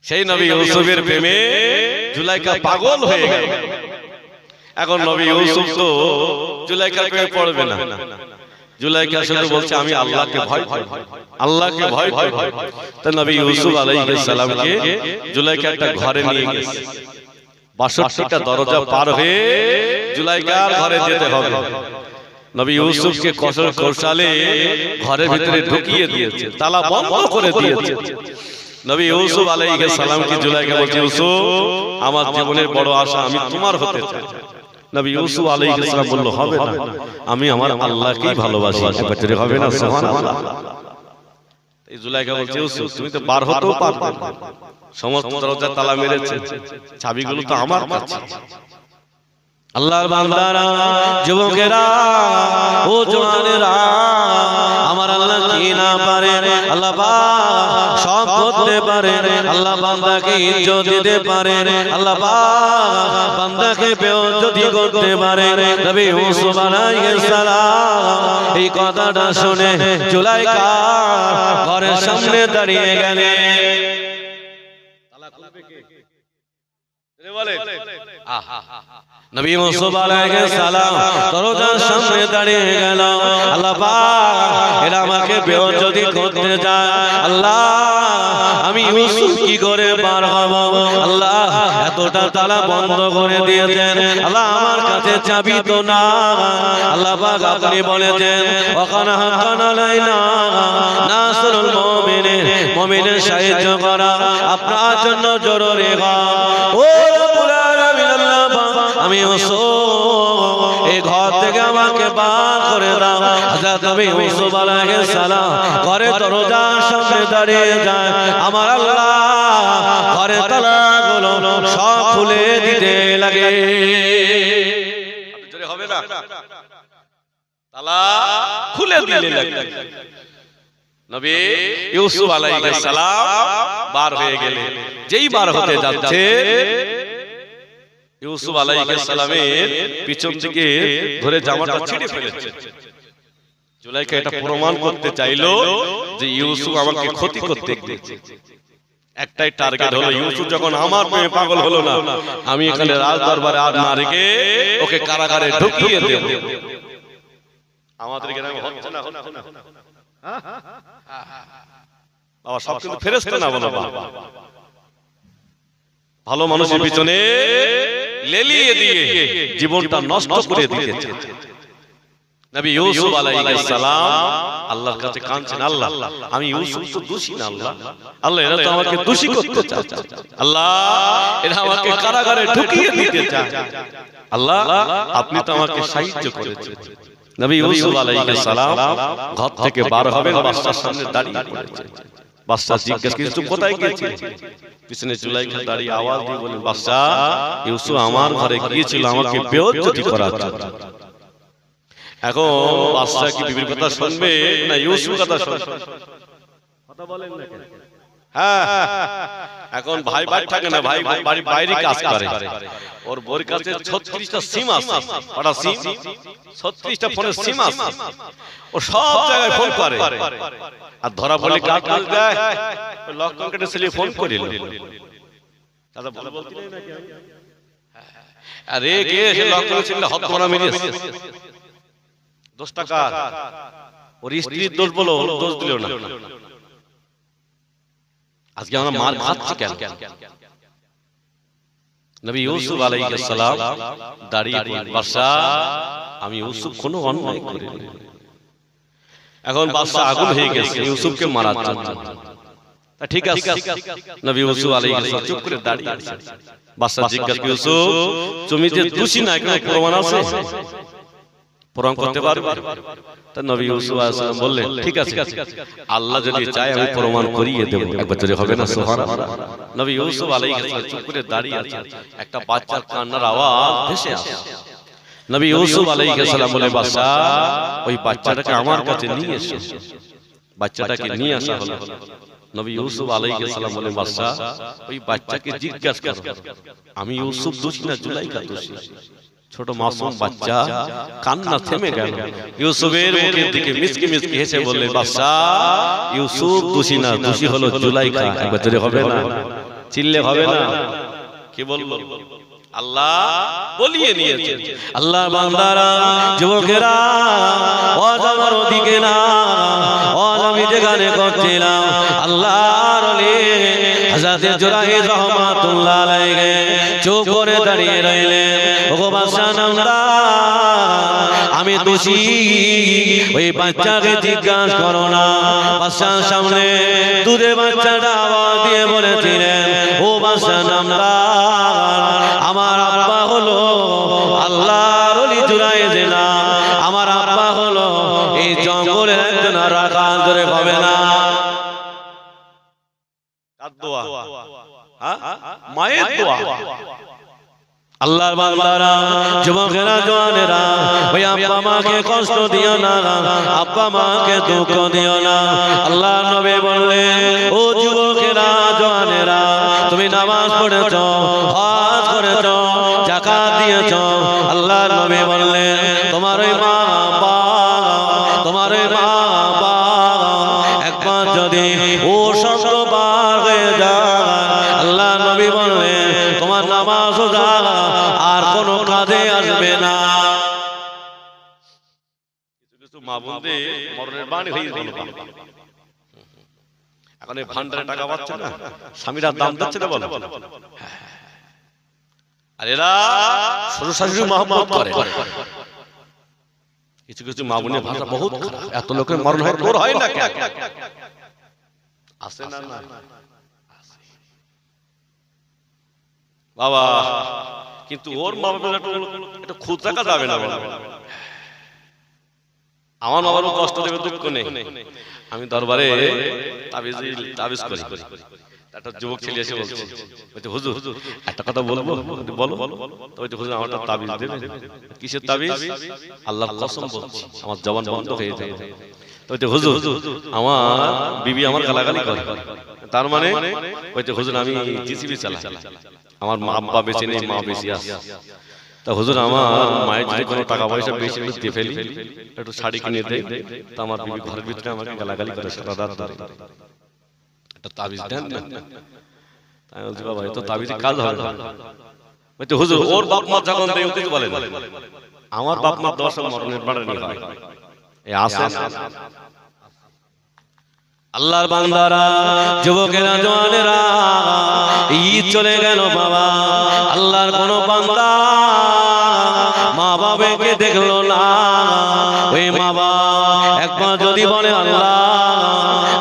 [SPEAKER 1] সেই নবী ইউসুফের প্রেমে জুলাইখা পাগল হয়ে গেল। এখন নবী ইউসুফ তো জুলাইখার প্রেমে পড়বে না। জুলাইখা শুধু বলছে আমি আল্লাহকে ভয় ভয়, আল্লাহকে ভয় ভয়। তাই নবী ইউসুফ আলাইহিস সালামকে জুলাইখা একটা ঘরে নিয়ে গেছে। ৬২টা দরজা পার হয়ে জুলাইখার ঘরে যেতে হবে। নবী ইউসুফকে কৌশলে ঘরের ভিতরে ঢুকিয়ে দিয়েছে, তালা বন্ধ করে দিয়েছে। নবী ইউসুফ আলাইহিস সালামকে জুলাইখা বলছে ইউসুফ আমার জীবনের বড় আশা আমি তোমার হতে চাই। নবী ইউসুফ আলাইহিস সালাম বলল হবে না, আমি আমার আল্লাহকেই ভালোবাসি। একবারে হবে না সুবহানাল্লাহ। এই জুলাইখা বলছে ইউসুফ তুমি তো বার হতেও পারবে না, সমস্ত দরজা তালা মেরেছে, চাবিগুলো তো আমার কাছে। আল্লাহর বান্দারা, যুবকেরা, ও জওয়ানেরা, আমার আল্লাহ কি না পারে? আল্লাহ পাক সব করতে পারে। আল্লাহ বান্দাকে ইজ্জত দিতে পারে, আল্লাহ পাক বান্দাকে বেইজ্জতি করতে পারে। নবী ইউসুফ আলাইহিস সালাম এই কথাটা শুনে জুলাইখা ঘরের সামনে দাঁড়িয়ে গেলেন। তালা খুলবে কে? বলে নবী ইউসুফ আলাইহিস সালাম দরজার সামনে দাঁড়িয়ে গেল। আল্লাহ পাক এরা আমাকে বেইজ্জতি করতে যায়, আল্লাহ আমি ইউসুফ কি করে পার হব? আল্লাহ এতটা তালা বন্ধ করে দিয়েছেন, আল্লাহ আমার কাছে চাবি তো না। আল্লাহ পাক আপনি বলেছেন ওয়াকানা হাক্কান আলাইনা নাসরুল মুমিনিন, মুমিনের সাহায্য করা আপনার জন্য জরুরি। ও রব্বুল আলামিন আল্লাহ আমি ইউসুফ এই ঘর থেকে আমাকে বার করে দাও। হযরত নবী ইউসুফ আলাইহিস সালাম ঘরে দরজার সামনে দাঁড়িয়ে যায়। আমার আল্লাহ ঘরের তালাগুলো সব খুলে দিতে লাগে। জোরে হবে না? তালা খুলে দিতে লাগে। নবী ইউসুফ আলাইহিস সালাম বার হয়ে গেলেন। যেই বার হতে যাচ্ছে ইউসুফ আলাইহিস সালামের পিছন থেকে ধরে জামাটা ছিঁড়ে ফেলেছে। জুলাইখা এটা প্রমাণ করতে চাইলো যে ইউসুফ আমাকে ক্ষতি করতে গিয়েছে। একটাই টার্গেট হলো ইউসুফ যখন আমার প্রেমে পাগল হলো না, আমি এখানে রাজ দরবারে আর না রেখে ওকে কারাগারে ঢুকিয়ে দেব। আমাদের এখানে হচ্ছে না, হচ্ছে না বাবা, সব কিন্তু ফেরেশতা না বলো বাবা। ভালো মানুষের পিছনে লেলিয়ে দিয়ে জীবনটা নষ্ট করে দিয়েছে। নবী ইউসুফ আলাইহিস সালাম আল্লাহর কাছে কাঁদছেন, আল্লাহ আমি ইউসুফ তো দোষী না, আল্লাহ আল্লাহ এরা তো আমাকে দোষী করতে চায়, আল্লাহ এরা আমাকে কারাগারে ঢুকিয়ে দিতে চায়, আল্লাহ আপনি তো আমাকে সাহায্য করেছেন। নবী ইউসুফ আলাইহিস সালাম ঘর থেকে বার হবেন, বাদশার সামনে দাঁড়িয়ে পড়েছেন। বাদশা জিজ্ঞেস করছে কোথায় গিয়েছিলেন? পিছনে জুলাইখা দাঁড়িয়ে আওয়াজ দিয়ে বলেন বাদশা ইউসুফ আমার ঘরে গিয়েছিল আমাকে বেইজ্জতি করার জন্য। এখন বাদশা কি বিবির কথা শুনবে না ইউসুফ কথা শুনবে? কথা বলেন না কেন? হ্যাঁ এখন ভাই ভাই থাকে না, ভাই বাড়ি বাইরে কাজ করে। ওর বোর কাছে 36টা সিম আছে, ওটা সিম 36টা ফোনের সিম আছে, ও সব জায়গায় ফোন করে। আর ধরা পড়লে কাট করে দেয়, লকডাউন কেটে ছেলে ফোন করিল। দাদা বলে বলতে না কি আরে কে এসে লকডাউন ছেলে হত মারা মেরেছে। 10 টাকা ওর স্ত্রীর দোষ বলো, দোষ দিল না। আজকে আমরা মার খাচ্ছি কেন? নবী ইউসুফ আলাইহিস সালাম দাঁড়িয়ে বাদশা আমি ইউসুফ কোনো অন্যায় করিনি। এখন বাদশা আগুন হয়ে গেছে ইউসুফকে মারার জন্য। ঠিক আছে নবী ইউসুফ আলাইহিস সালাম চুপ করে দাঁড়িয়ে আছেন বাদশা জিজ্ঞাসা করে ইউসুফ তুমি যে দোষী না কোনো প্রমাণ আছে প্রমাণ করতে পারবে তা নবী ইউসুফ আলাইহিস সালাম বললেন ঠিক আছে আল্লাহ যদি চায় আমি প্রমাণ করিয়ে দেব একবার জোরে হবে না সুবহানাল্লাহ নবী ইউসুফ আলাইহিস সালাম চুপ করে দাঁড়িয়ে আছেন একটা বাচ্চার কান্নার আওয়াজ ভেসে আসে নবী ইউসুফ আলাইহিস সালাম বলে বাদশা ওই বাচ্চাটাকে আমার কাছে নিয়ে এসো বাচ্চাটাকে নিয়ে আসা হলো নবী ইউসুফ আলাইহিস সালাম বলে বাদশা ওই বাচ্চাকে জিজ্ঞাসা করো আমি ইউসুফ দোষী না জুলাইখা দোষী ছোট মাসুম বাচ্চা কান্না থেমে গেল ইউসুফের মুখের দিকে মিসকি মিসকি হেসে বললে বাদশা ইউসুফ দোষী না দোষী হলো জুলাইখা একবার জোরে হবে না চিল্লে হবে না কি বলবো আল্লাহ বলিয়ে নিয়েছেন আল্লাহ বান্দারা যুবকেরা ওয়াজ আমার ওদিকে না ওয়াজ আমি যেখানে করছিলাম আল্লাহর ওলি হযরত জুরাইর রাহমাতুল্লাহ আলাইহি চুপ করে দাঁড়িয়ে রইলেন ওগো বাদশা নামদার আমি দোষী ওই বাচ্চাকে জিজ্ঞাসা করো না বাদশার সামনে দুধে বাচ্চাটা আওয়াজ দিয়ে বলেছিলেন ও বাদশা নামদার আমার আব্বা হলো আল্লাহর ওলি জুরাইর না আমার আব্বা হলো এই জঙ্গলের একজন রাখা ধরে হবে না কার দোয়া মায়ের দোয়া আল্লাহর বান্দারা যুবকেরা জওয়ানেরা ওই আব্বা মাকে কষ্ট দিও না আব্বা মাকে দুঃখ দিও না আল্লাহর নবী বললেন ও যুবকেরা জওয়ানেরা তুমি নামাজ পড়েছো হজ করেছো যাকাত দিয়েছো আল্লাহর নবী বললেন তোমার ওই মা বাবা তোমার ওই মা বাবা একবার যদি ও শব্দ বার হয়ে যায় আল্লাহর নবী বললেন তোমার নামাজ রোজা আর কোনো কাজে আসবে না কিছু মা বোনদের মরণের বাণী হয়ে গেল এখন এই ভান্ডারে টাকা পাচ্ছে না স্বামীরা দাম দিচ্ছে না বলো আর এরা শ্বশুর শাশুড়ি মহব্বত করে কিছু কিছু মা বোনের ভাষা বহুত খারাপ এত লোকের মরণ হয় তোর হয় না কেন আসে না না বাবা কিন্তু ওর মা বাবার একটু খুদ রাখা যাবে না আমার মা বাবার কষ্ট দেবে দুঃখ নেই আমি দরবারে তাবিজ করি একটা যুবক ছেলে এসে বলছে হুজুর একটা কথা বলবো বলো তো হুজুর আমার তাবিজ দেবে কিসের তাবিজ আল্লাহর কসম বলছি আমার জবান বন্ধ হয়ে যাবে তো হুজুর আমার বিবি আমার গালাগালি করে তার মানে হুজুর আমি জিসিবি চালাই আমার মা আব্বা বেঁচে নেই মা বেশি আছে তা হুজুর আমার মায়ের যদি কোনো টাকা পয়সা বেশি দিয়ে ফেলি একটু শাড়ি কিনে দেয় তা আমার বিবি ঘরের ভিতরে আমাকে গালাগালি করে সারা রাত ধরে একটা তাবিজ দেন না তাই বলছি বাবা এত তাবিজে কাজ হবে না বলতে হুজুর ওর বাপ মা যখন দেয় ও কিছু বলে না আমার বাপ মা 10 মরণের বাড়ানি হয় এই আসে আল্লাহর বান্দারা যুবকেরা জওয়ানেরা ঈদ চলে গেল বাবা আল্লাহর কোন বান্দা মা বাবাকে দেখলো না ওই মা বাবা একবার যদি বলে আল্লাহ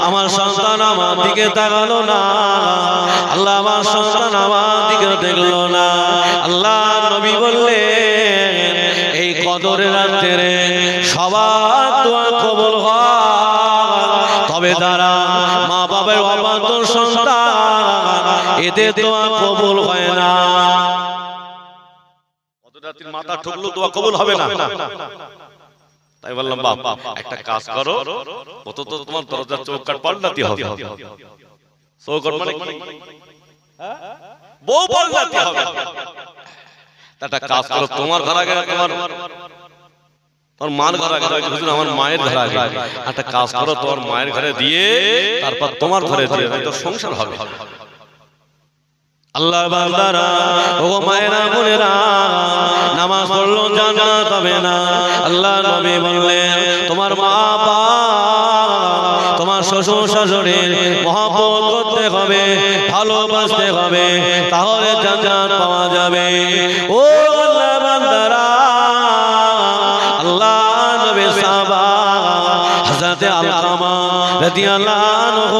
[SPEAKER 1] আমার সন্তান আমার দিকে তাকালো না আল্লাহ আমার সন্তান আমার দিকে দেখলো না আল্লাহ নবী বললেন এই কদরের রাতে সবার দোয়া কবুল হয় তবে যারা মা বাবার অবাধ্য সন্তান এদের দোয়া কবুল হয় না কদরের রাতে মাথা ঠুকলো দোয়া কবুল হবে না তাই বললাম বাপ একটা কাজ করো কত তো তোমার দরজার চৌকাট পাল্টাতে হবে চৌকাট মানে কি বউ পাল্টাতে হবে একটা কাজ করো তোমার ঘর আগে তোমার মার ঘর আগে হুজুর আমার মায়ের ঘর আগে একটা কাজ করো তোমার মায়ের ঘরে দিয়ে তারপর তোমার ঘরে দিয়ে তো সংসার হবে আল্লাহর বান্দারা ও মায়েরা বোনেরা নামাজ পড়লো জান্নাত হবে না আল্লাহর নবী বললেন তোমার মা বাবা তোমার শ্বশুর শাশুড়ির মহব্বত করতে হবে ভালোবাসতে হবে তাহলে জান্নাত পাওয়া যাবে ও আল্লাহর বান্দারা আল্লাহর নবী সাহাবা হযরত আলকামা রাদিয়াল্লাহু আনহু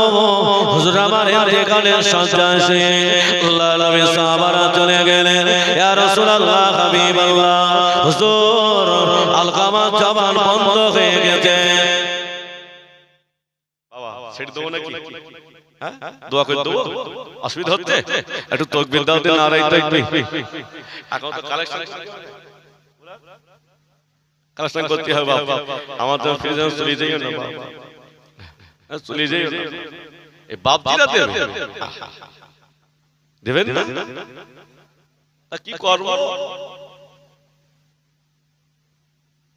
[SPEAKER 1] হুজুর আমার ইন্তেকালের শয্যায় শুয়ে আল্লাহর নবী সাহাবারা চলে গেলেন ইয়া রাসূলুল্লাহ হাবিবাল্লাহ হুজুর আলকামা জবান বন্ধ হয়ে গেছে বাবা ছেড়ে দেব নাকি হ্যাঁ দোয়া করে দেব অসুবিধা হচ্ছে একটু তাকবীর দাও দিন নারায়ে তাকবীর এখন তো কালেকশন করতে হবে বাবা আমার তো ফিরে চলে যাইও না বাবা চলে যাইও না এই বাপ জিরা দেবেন না তা কি করব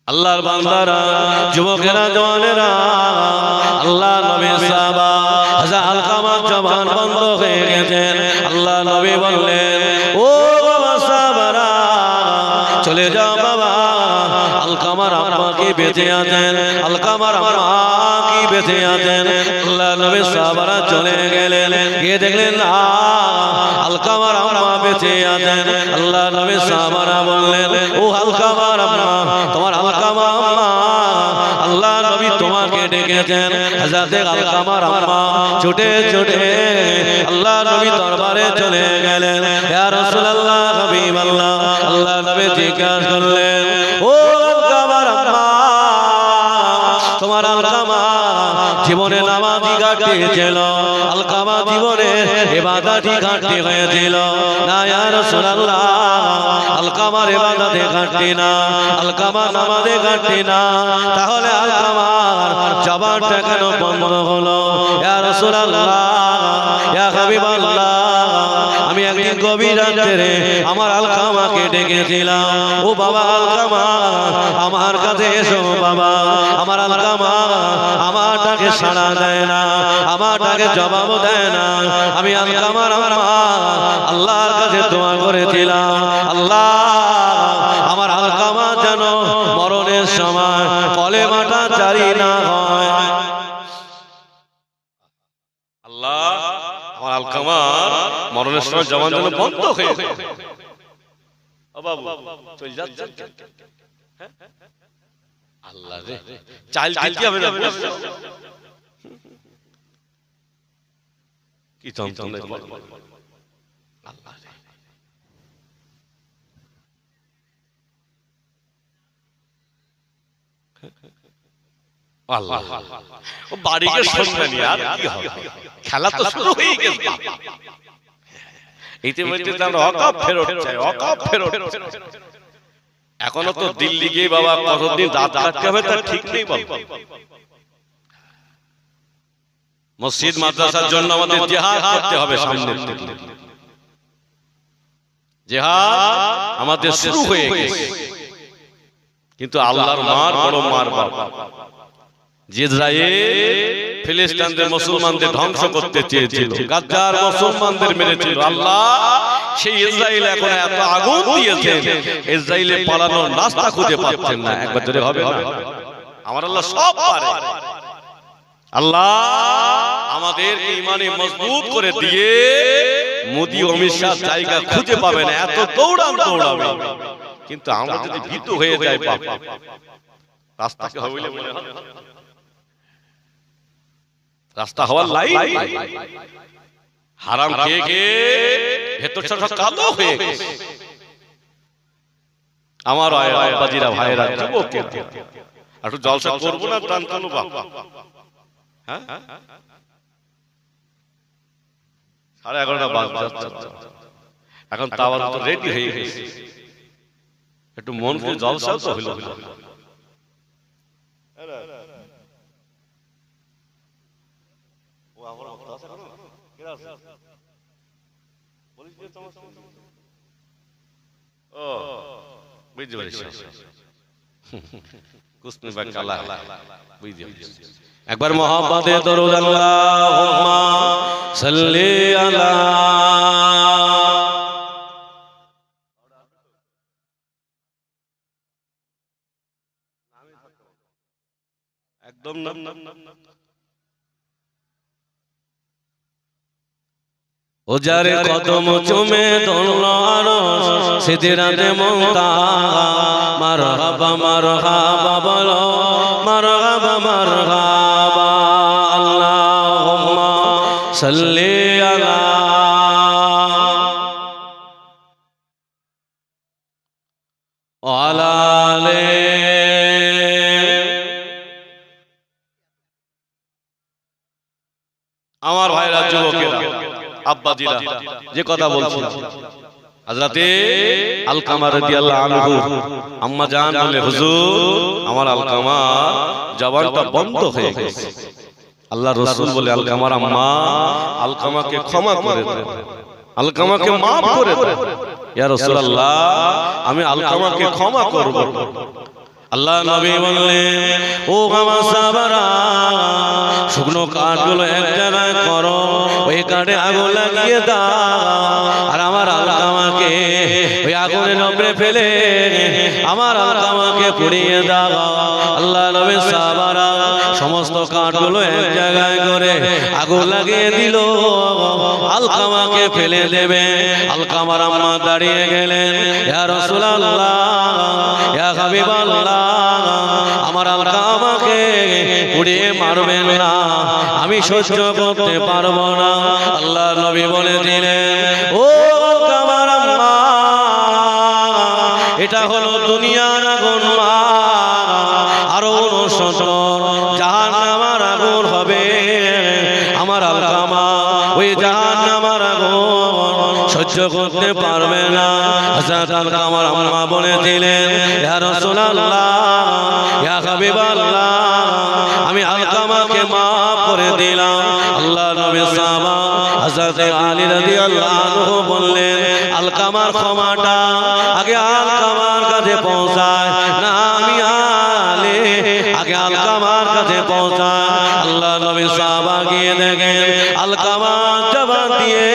[SPEAKER 1] আল্লাহর বান্দারা যুবকেরা জওয়ানেরা আল্লাহ নবী সাহাবা হযরত আলকামা জবান বন্ধ হয়ে গেছেন আল্লাহ নবী বললেন ও বাবা সাহাবারা চলে যাও বাবা আলকামার আম্মা কি বেঁচে আছেন আলকামার আম্মা কি বেঁচে আছেন আল্লাহ নবী সাহাবারা চলে গেলেন গিয়ে দেখলেন না আলকামার আম্মা বেঁচে আছেন আল্লাহ নবী সাহাবারা বললেন ও আলকামার আম্মা তোমার আলকামা আম্মা আল্লাহ নবী তোমাকে ডেকেছেন হযরত আলকামার আম্মা ছুটে ছুটে আল্লাহ নবী দরবারে চলে গেলেন ইয়া রাসূলুল্লাহ হাবিবাল্লাহ আল্লাহ নবী জিজ্ঞাসা করলেন ও আলকামার আম্মা তোমার আলকামা জীবনে নামাজি ঘাটতি ছিল আলকামা জীবনে ইবাদতি ঘাটতি হয়েছিল না ইয়া রাসূলুল্লাহ আলকামার ইবাদতে ঘাটতি না আলকামা নামাজে ঘাটতি না তাহলে আলকামার জবানটা কেন বন্ধ হলো ইয়া রাসূলুল্লাহ ইয়া হাবিবাল্লাহ আমি একদিন গভীর রাতে আমার আলকামাকে ডেকেছিলাম ও বাবা আলকামা আমার কাছে এসো বাবা আমার আলকামা আমার ডাকে সাড়া দেয় না আমার ডাকে জবাব দেয় না আমি আলকামার আম্মা আল্লাহর কাছে দোয়া করেছিলাম আল্লাহ আমার আলকামা যেন মরণের সময় কলেমাটা জারি না হয় আল্লাহ আমার আলকামার মরণের সময় জবান যেন বন্ধ হয়ে যায় ও বাবু চল যাচ্ছে আল্লাহ রে চাল দিতে হবে না কি যন্ত্রণা আল্লাহ রে আল্লাহ ও বাড়িকে শুনবেন আর কি হবে খেলা তো শুরু হয়ে গেছে ইতিমধ্যে আমরা ওয়াকফ ফেরত চাই ওয়াকফ ফেরত এখনো তো দিল্লি গিয়ে বাবা কতদিন রাত কাটতে হবে তার ঠিক নেই বাবা মসজিদ মাদ্রাসার জন্য আমাদের জিহাদ করতে হবে সামনে থেকে জিহাদ আমাদের শুরু হয়ে গেছে কিন্তু আল্লাহর মার বড় মার বাবা ইসরায়েল ফিলিস্তিনের মুসলমানদের ধ্বংস করতে চেয়েছিল গাদ্দার মুসলমানদের মেরেছিল আল্লাহ সেই ইসরায়েল এখন এত আগুন দিয়েছে ইসরায়েলে পালানোর রাস্তা খুঁজে পাচ্ছেন না একবার ধরে হবে না আমার আল্লাহ সব পারে আল্লাহ আমাদের ঈমানে মজবুত করে দিয়ে মোদি অমিত শাহ জায়গা খুঁজে পাবে না এত দৌড়াবে কিন্তু আমরা যদি ভীত হয়ে যাই বাবা রাস্তাকে হইলে মনে হয় রাস্তা হওয়ার লাইন হারাম খেয়ে খেয়ে ভেতরটা সব কালো হয়ে গেছে আমার আব্বাজিরা ভাইরা যুবকেরা একটু জলসা করবো না টান টানো বাবা হ্যাঁ 11:30 বাজে এখন তাওয়ার তো রেডি হয়ে গেছে একটু মন করে জলসাও তো হলো বুঝতে পারছি একবার মোহাম্মদে দরুদ আল্লাহুম্মা সাল্লি আলা একদম নাম ও যারে কদম চুমে ধরল আরশ সিদরাতে মুনতাহা মারহাবা মারহাবা বলো মারহাবা মারহাবা আল্লাহুম্মা সাল্লি আলা ওয়ালা আলি আমার ভাইরা যুবকেরা আব্বাজিরা যে কথা বলছি হযরতে আলকামা রাদিয়াল্লাহু আনহু আম্মা জান বলে হুজুর আমার আলকামা জবানটা বন্ধ হয়ে গেছে আল্লাহর রাসূল বলে আলকামার আম্মা আলকামাকে ক্ষমা করে দেন আলকামাকে maaf করে দেন ইয়া রাসূলুল্লাহ আমি আলকামাকে ক্ষমা করব আল্লাহ নবী বললেন ও আমার সাহাবারা শুকনো কাঠগুলো এক জায়গায় করো ওই কাঠে আগুন লাগিয়ে দাও আর আমার আলকামাকে ওই আগুনের উপরে ফেলে আমার আলকামাকে পুড়িয়ে দাও আল্লাহ নবী সাহাবারা সমস্ত কাঠগুলো এক জায়গায় করে আগুন লাগিয়ে দিল আলকামাকে ফেলে দেবে আলকামার আম্মা দাঁড়িয়ে গেলেন ইয়া রাসূলুল্লাহ ইয়া হাবিবাল্লাহ আমার আলকামাকে পুড়িয়ে মারবেন না আমি সহ্য করতে পারবো না আল্লাহ নবী বলে দিলেন ও আলকামার আম্মা এটা হলো দুনিয়ার আগুন মা আরো 69 জাহান্নামের আগুন হবে আমার আলকামা ওই জাহান্নামের আগুন সহ্য করতে পারবে না হযরত আলকামার আম্মা বলে দিলেন ইয়া রাসূলুল্লাহ ইয়া হাবিবাল্লাহ আমি আলকামাকে maaf করে দিলাম আল্লাহ নবী সাহাবা হযরত আলী রাদিয়াল্লাহু আনহু বললেন আলকামার ক্ষমাটা আগে আলকামার কাছে পৌঁছায় না আমি আলী আগে আলকামার কাছে পৌঁছায় আল্লাহ নবী সাহাবা গিয়ে দেখেন আলকামা জবান দিয়ে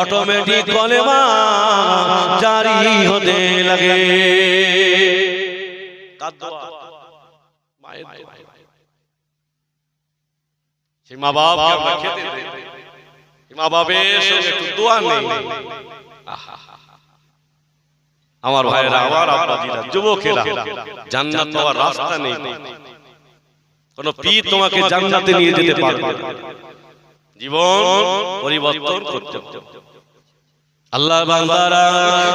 [SPEAKER 1] অটোমেটিক কলেমা জারি হতে লাগে সেই মা বাপকে আমরা খেতে দেই মা বাপের সঙ্গে একটু দোয়া নেই আমার ভাইরা আমার আব্বাজিরা যুবকেরা জান্নাত পাওয়ার রাস্তা নেই কোন পীর তোমাকে জান্নাতে নিয়ে যেতে পারবে না জীবন পরিবর্তন করতে হবে আল্লাহ বান্দারা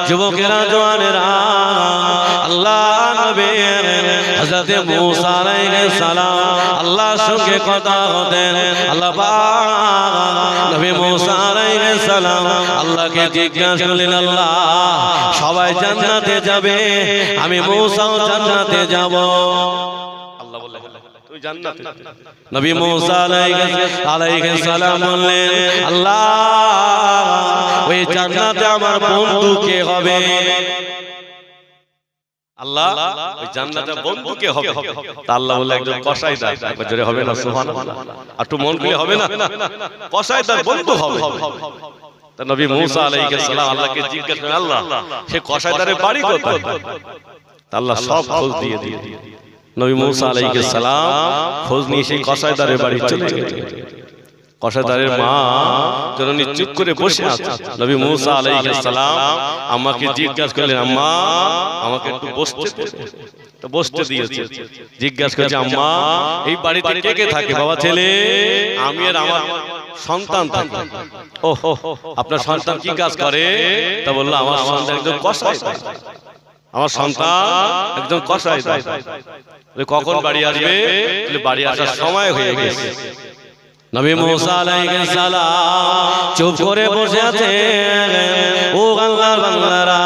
[SPEAKER 1] যুবকেরা জওয়ানেরা আল্লাহ নবী হযরত মুসা আলাইহিস সালাম আল্লাহর সঙ্গে কথা হতেন আল্লাহ পাক নবী মুসা আলাইহিস সালাম আল্লাহকে জিজ্ঞাসা করলেন আল্লাহ সবাই জান্নাতে যাবে আমি মুসাও জান্নাতে যাব আল্লাহ বললেন তুই জান্নাতে নবী মুসা আলাইহিস সালাম বললেন আল্লাহ ওই জান্নাতে আমার বন্ধু কে হবে আল্লাহ ওই জান্নাতে বন্ধু কে হবে তা আল্লাহ বলে একজন কসাইদার একবার জোরে হবে না সুবহানাল্লাহ আর একটু মন খুলে হবে না কসাইদার বন্ধু হবে তা নবী মুসা আলাইহিস সালাম আল্লাহকে জিজ্ঞাসা করেন আল্লাহ সে কসাইদারের বাড়ি কোথায় তা আল্লাহ সব খোঁজ দিয়ে নবী মুসা আলাইহিস সালাম খোঁজ নিয়ে সেই কসাইদারের বাড়ি চলে গেলেন কসাইদারের মা জননী চুপ করে বসে আছে নবী মুসা আলাইহিস সালাম আমাকে জিজ্ঞাসা করলেন আম্মা আমাকে একটু বসতে তো বসতে দিয়েছে জিজ্ঞাসা করছে আম্মা এই বাড়িতে কে কে থাকে বাবা ছেলে আমি আর আমার সন্তান থাকে ও আপনার সন্তান কি কাজ করে তা বলল আমার সন্তান একজন কসাইদার আমার সন্তান একজন কসাইদার কখন বাড়ি আসবে বাড়ি আসার সময় হয়ে গেছে নবী মুসা আলাইহিস সালাম চুপ করে বসে আছেন ও আল্লাহর বান্দারা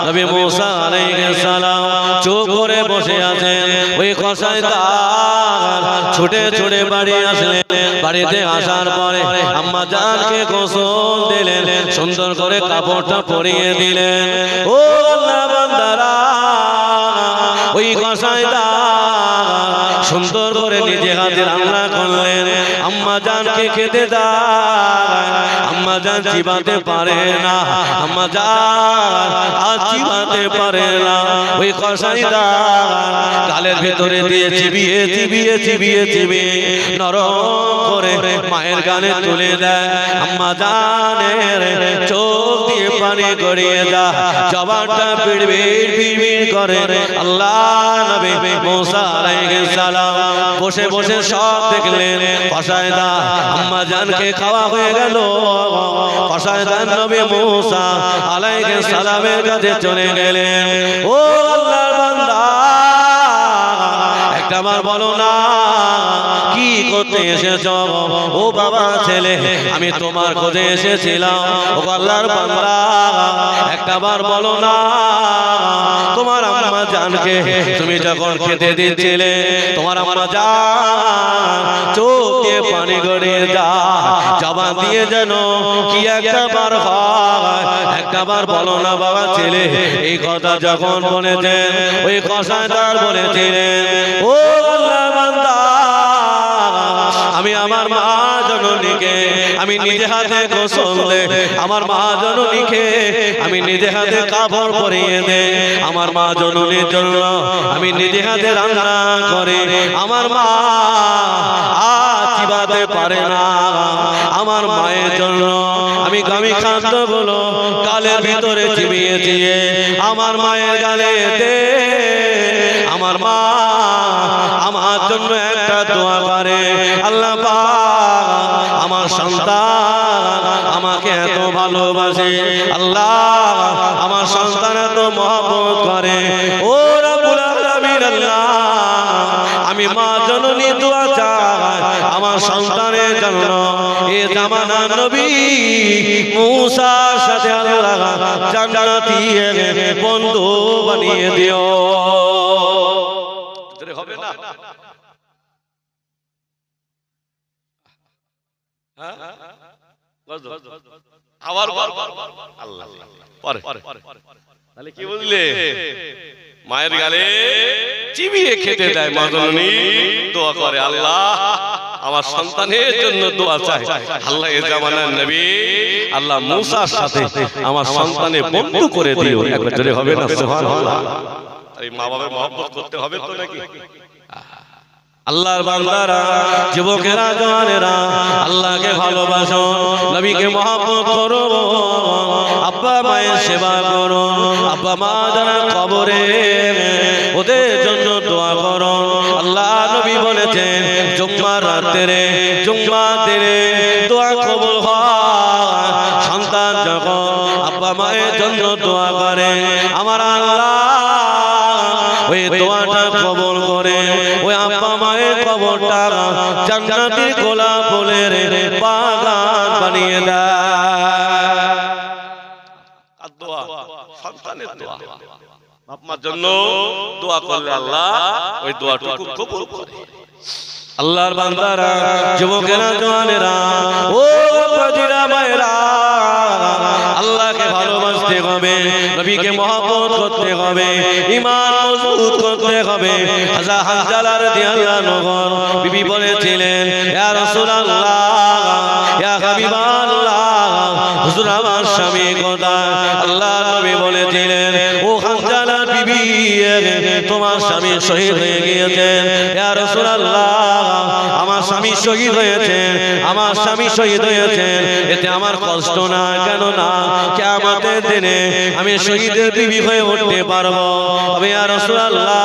[SPEAKER 1] নবী মুসা আলাইহিস সালাম চুপ করে বসে আছেন ওই কসাইদার ছুটে ছুটে বাড়ি আসলেন বাড়িতে আসার পরে আম্মা জানকে গোসল দিলেন সুন্দর করে কাপড়টা পরিয়ে দিলেন ও আল্লাহর বান্দারা ওই কসাইদার সুন্দর করে নিজে হাতে রান্না করলেন। আম্মা জানকে খেতে দেয়, আম্মা জান চিবাতে পারে না, আম্মা জান আর চিবাতে পারে না। ওই কসাইদা গালের ভেতরে দিয়ে চিবিয়ে চিবিয়ে চিবিয়ে চিবিয়ে নরম করে মায়ের গালে তুলে দেয়। আম্মা জানের চোখ দিয়ে পানি গড়িয়ে যায়, জবানটা বিড়বিড় বিড়বিড় করে। আল্লাহ নবী মুসা আলাইহিস সালাম বসে বসে সব দেখলেন। কসাইদা আম্মা জানকে খাওয়া হয়ে গেল। কসাইদা নবী মুসা আলাইহিস সালামের কাছে চলে গেলেন। ও আল্লাহর বান্দা, একটাবার বলো না কি করতে এসেছো? ও বাবা ছেলে, আমি তোমার খোঁজে এসেছিলাম। ও আল্লাহর বান্দা, একটাবার বলো না তোমার আম্মা জানকে তুমি যখন খেতে দিচ্ছিলে, তোমার আম্মা জান চোখ দিয়ে পানি গড়িয়ে যায়, জবান দিয়ে যেন কি একটাবার হয়। একটাবার বলো না বাবা ছেলে। এই কথা যখন বলেছেন, ওই কসাইদার বলেছিলেন, ও আল্লাহর বান্দা, আমি আমার মা জননীকে আমি নিজে হাতে গোসল দে, আমার মা জননীকে আমি নিজে হাতে কাপড় পরিয়ে দে, আমার মা জননীর জন্য আমি নিজে হাতে রান্না করে। আমার মা আর চিবাতে পারে না, আমার মায়ের জন্য আমি গামি খাদ্য বলো গালের ভিতরে চিবিয়ে দিয়ে আমার মায়ের গালে দে। আমার মা আমার জন্য একটা দোয়া করে, আল্লাহ পাক আমার সন্তান আমাকে এত ভালোবাসে, আল্লাহ আমার সন্তান এত মহব্বত করে। ও রব্বুল আলামিন, আল্লাহ আমি মা জননী দোয়া চাই আমার সন্তানের জন্য। এ জামানার নবী মুসার সাথে আল্লাহ জান্নাতি বন্ধু বানিয়ে দিও। হবে না? আবার আল্লাহ পরে তাহলে কি বুঝলে? মায়ের গালে চিবিয়ে খেতে দেয় মা জননী, দোয়া করে, আল্লাহ আমার সন্তানের জন্য দোয়া চাই। আল্লাহ এ জামানার নবী আল্লাহ মুসার সাথে আমার সন্তানের বন্ধু করে দিও। একবার জোরে হবে না? সুবহানাল্লাহ। এই মা বাবার মহব্বত করতে হবে তো নাকি? আল্লাহর বান্দারা, যুবকেরা, জওয়ানেরা, আল্লাহকে ভালোবাসো, নবীকে মহব্বত করো, আব্বা মায়ের সেবা করো, আব্বা মা যারা কবরে ওদের জন্য দোয়া করো। আল্লাহ নবী বলেছেন জুম্মার রাতে জুম্মার দিনে দোয়া কবুল হয়। সন্তান যখন আব্বা মায়ের জন্য দোয়া করে, আমার আল্লাহ ওই দোয়াটা কবুল করে ওই আব্বা মায়ের কবরটা জান্নাতি গোলাপ ফুলের বাগান বানিয়ে দেয়। আর দোয়া সন্তানের দোয়া, আপনার জন্য দোয়া করলে আল্লাহ ওই দোয়াটুকু কবুল করে। আল্লাহর বান্দারা, যুবকেরা, জওয়ানেরা, ও বাজিরা মায়েরা, আল্লাহকে ভালোবাসতে হবে, নবীকে মহব্বত করতে হবে, ঈমান মজবুত করতে হবে। হযরত হানজালা রাদিয়াল্লাহু আনহু বিবি বলেছিলেন, ইয়া রাসূলুল্লাহ, ইয়া হাবিবাল্লাহ, হুজুর আমার স্বামী কোথায়? আল্লাহ নবী বলেছিলেন, ও হানজালা বিবি, তোমার স্বামী শহীদ হয়ে গিয়েছেন। ইয়া রাসূলুল্লাহ, আমার স্বামী শহীদ হয়েছেন, আমার স্বামী শহীদ হয়েছেন, এতে আমার কষ্ট না কেন না? কিয়ামতের দিনে আমি শহীদের বিবি হয়ে উঠতে পারবো। তবে ইয়া রাসূলুল্লাহ,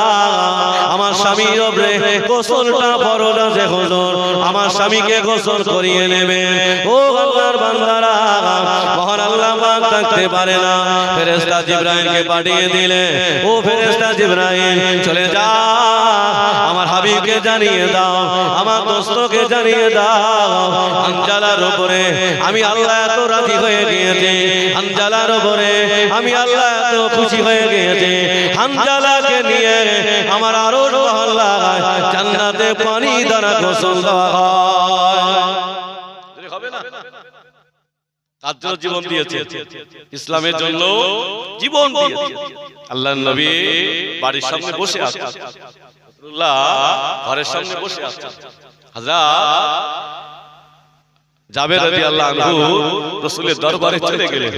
[SPEAKER 1] আমার স্বামীর উপরে গোসলটা ফরজ আছে হুজুর, আমার স্বামীকে গোসল করিয়ে নেবেন। ও আল্লাহর বান্দারা, মহান আল্লাহ পাক থাকতে পারে না, ফেরেশতা জিবরাইলকে পাঠিয়ে দিলে, ও ফেরেশতা জিবরাইল চলে যা, আমার হাবিবকে জানিয়ে দাও, আমার দোস্তকে জানিয়ে দাও, হানজালার উপরে আমি আল্লাহ এত রাজি হয়ে গিয়েছি, হানজালার উপরে আমি আল্লাহ এত খুশি হয়ে গিয়েছি, হানজালাকে নিয়ে আমার আরো মহল্লায় জান্নাতে পানি দ্বারা গোসল দেওয়া হয়। হবে না? তার জন্য জীবন দিয়েছে, ইসলামের জন্য জীবন দিয়েছে। আল্লাহর নবী বাড়ির সামনে বসে আছে, রাসূলুল্লাহ ঘরের সামনে বসে আছেন। হযরত জাবের রাদিয়াল্লাহু আনহু রাসূলের দরবারে চলে গেলেন।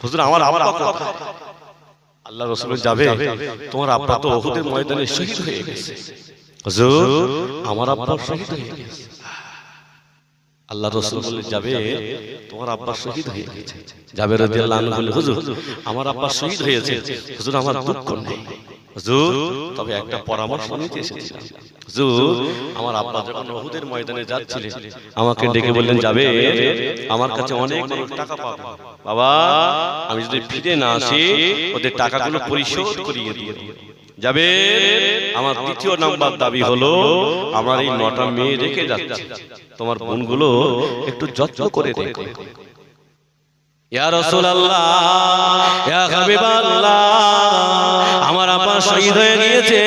[SPEAKER 1] হুজুর আমার আব্বা কোথায়? আল্লাহ রাসূল যাবে, তোমার আব্বা তো উহুদের ময়দানে শহীদ হয়ে গেছে। হুজুর আমার আব্বা শহীদ হয়ে গেছে। আল্লাহ রাসূল বলে যাবে, তোমার আব্বা শহীদ হয়ে গেছে। জাবের রাদিয়াল্লাহু আনহু বলে হুজুর আমার আব্বা শহীদ হয়েছে, হুজুর আমার দুঃখ নেই। হুজুর তবে একটা পরামর্শ নিতে এসেছিলাম। হুজুর আমার আব্বা যখন উহুদের ময়দানে যাচ্ছিলেন আমাকে ডেকে বললেন, যাবে আমার কাছে অনেক টাকা পাবে বাবা, আমি যদি ফিরে না আসি ওদের টাকাগুলো পরিশোধ করিয়ে দিয়ে যাবে। আমার দ্বিতীয় নাম্বার দাবি হলো আমার এই 9টা মেয়ে রেখে যাচ্ছে, তোমার বোনগুলো একটু যত্ন করে রেখো। ইয়া রাসূলুল্লাহ, ইয়া হাবিবাল্লাহ, আমার আব্বা শহীদ হয়ে গিয়েছে।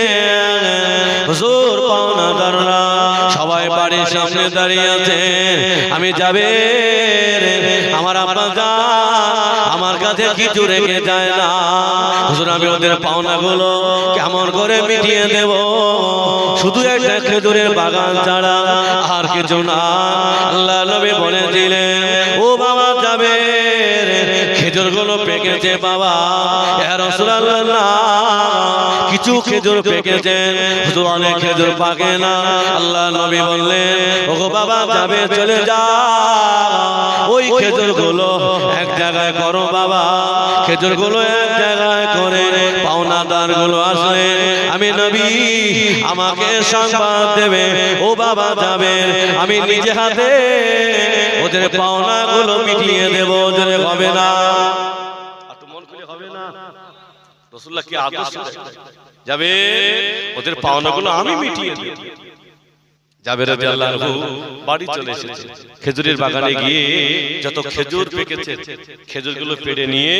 [SPEAKER 1] হুজুর পাওনাদাররা সবাই বাড়ির সামনে দাঁড়িয়ে আছে, আমি যাবে আমার আব্বা যা আমার কাছে কিছু রেখে যায় না। হুজুর আমি ওদের পাওনাগুলো কেমন করে মিটিয়ে দেব? শুধু একটা খেজুরের বাগান ছাড়া আর কিছু না। আল্লাহ নবী বলেছিলেন, ও বাবা যাবে খেজুরগুলো পেকেছে বাবা। ইয়া রাসূলুল্লাহ কিছু খেজুর পেকেছে, হুজুর অনেক খেজুর পাকে না। আল্লাহ নবী বললেন, ওগো বাবা যাবে চলে যাও, ওই খেজুরগুলো এক জায়গায় করো বাবা। খেজুরগুলো এক জায়গায় করে পাওনাদারগুলো আসলে আমি নবী আমাকে সংবাদ দেবে, ও বাবা যাবে আমি নিজে হাতে ওদের পাওনাগুলো মিটিয়ে দেব। ওদের হবে না, একটু মন খুলে হবে না। রাসূলুল্লাহ কি আদর্শ যাবে, ওদের পাওনাগুলো আমি মিটিয়ে দেব। জাবের রাদিয়াল্লাহু আনহু বাড়ি চলে এসেছে। খেজুরের বাগানে গিয়ে যত খেজুর পেকেছে খেজুরগুলো পেড়ে নিয়ে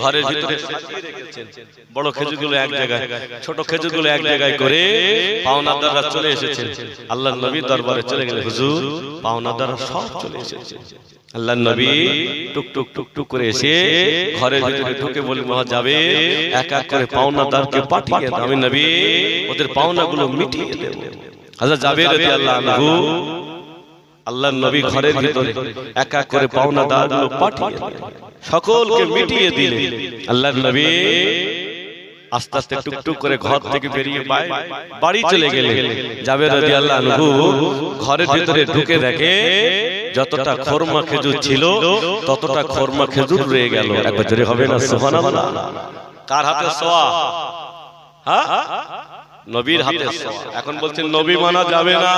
[SPEAKER 1] ঘরের ভিতরে সাজিয়ে রেখেছেন। বড় খেজুরগুলো এক জায়গায়, ছোট খেজুরগুলো এক জায়গায় করে পাওনাদাররা চলে এসেছেন। আল্লাহর নবীর দরবারে চলে গেলেন, হুজুর পাওনাদাররা সব চলে এসেছে। আল্লাহর নবী টুক টুক টুক টুক করে এসে ঘরের ভিতরে ঢুকে বলে, মহা যাবে এক এক করে পাওনাদারকে পাঠিয়ে দাও, আমি নবী ওদের পাওনাগুলো মিটিয়ে দেব। হযরত জাবের রাদিয়াল্লাহু আনহু আল্লাহর নবী ঘরের ভিতরে এক এক করে পাওনাদারগুলো পাঠিয়ে সকলকে মিটিয়ে দিলেন। আল্লাহর নবী আস্তে আস্তে টুকটুক করে ঘর থেকে বেরিয়ে বাড়ি চলে গেলেন। জাবের রাদিয়াল্লাহু আনহু ঘরের ভিতরে ঢুকে দেখে যতটা খরমা খেজুর ছিল ততটা খরমা খেজুর রয়ে গেল। একবার জোরে হবে না সুবহানাল্লাহ? কার হাতে সোয়া? হ্যাঁ, নবীর হাতে সোয়া। এখন বলছেন নবী মানা যাবে না,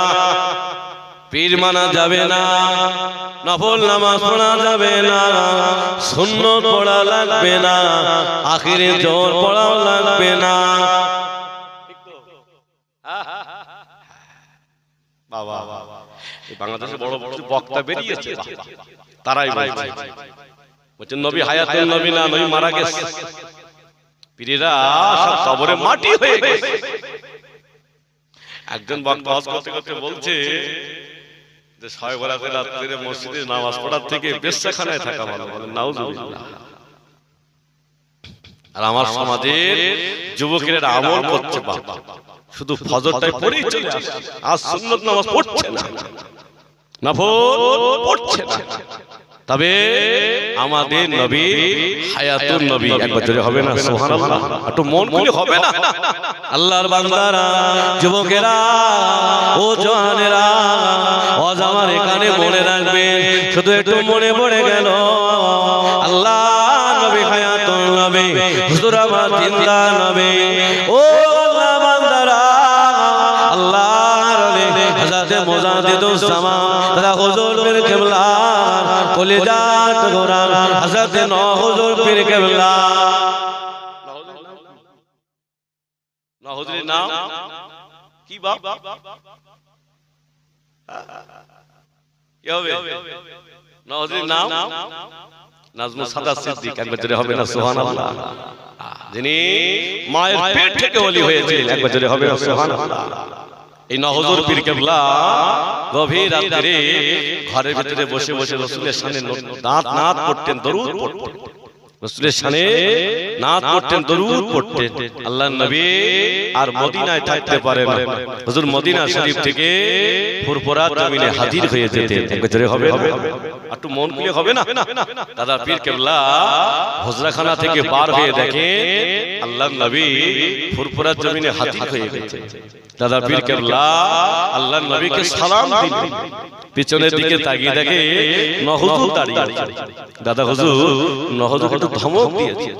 [SPEAKER 1] পীর মানা যাবে না, নফল নামাজ পড়া যাবে না, সুন্নত পড়া লাগবে না, আখিরে জোর পড়া লাগবে না। বাবা এই বাংলাদেশে বড় বড় বক্তা বেরিয়েছে, তারাই বলছেন নবী হায়াতুল নবী না, নবী মারা গেছে। পীরেরা সব কবরে মাটি হয়ে গেছে। একজন বক্তা ওয়াজ করতে করতে বলছে যে শবে বরাতে রাতে মসজিদে নামাজ পড়ার থেকে বেশ্যাখানায় থাকা ভালো। বলেন নাউজুবিল্লাহ। আর আমার সমাজের যুবকেরা আমল করছে বাবা, শুধু ফজরটাই পড়েই চলে আসে, আর সুন্নত নামাজ পড়ছে না, নফল পড়ছে না। তবে আমাদের নবী হায়াতুন নবী, একবার জোরে হবে না সুবহানাল্লাহ? একটু মন খুলে হবে না? আল্লাহর বান্দারা, যুবকেরা, ও জওয়ানেরা, আজ আমার এখানে মনে রাখবে, শুধু একটু মনে পড়ে গেল আল্লাহ নবী হায়াতুন নবী, হুজুর আমার জিন্দা নবী। ও আল্লাহ বান্দারা, আল্লাহর ওলি হযরত মুজাদ্দিদুস জামান দাদা হুজুর পীর কিবলা কলিজাত গোরান হযরত নও হুজুর পীর কিবলা। নও হুজুরের নাম কি বাপ? কি হবে? নও হুজুরের নাম নাজমুস সাদাত সিদ্দিক। একবার জোরে হবে না সুবহানাল্লাহ? যিনি মায়ের পেট থেকে ওলি হয়েছিলেন। একবার জোরে হবে না সুবহানাল্লাহ? এই নও হুজুর পীর কিবলা গভীর রাতে ঘরের ভিতরে বসে বসে রাসূলের সামনে দাঁত নাত পড়তেন, দরুদ পড়তেন। রাসূলের শানে নাত পড়তেন, দরুদ পড়তেন। আল্লাহর নবী আর মদিনায় থাকতে পারেন না, হুজুর মদিনা শরীফ থেকে ফুরফুরা জমিনে হাজির হয়ে যেতেন। একবারে হবে না, একটু মন খুলে হবে না। দাদা পীর কেবলা হুজরাখানা থেকে পার হয়ে দেখেন আল্লাহর নবী ফুরফুরা জমিনে হাজির হয়ে গেছেন। দাদা পীর কেবলা আল্লাহর নবীকে সালাম দিলেন, পিছনের দিকে তাকিয়ে দেখে নহজুর দাঁড়িয়ে আছে। দাদা হুজুর নহজুর একটু ধমক দিয়েছে,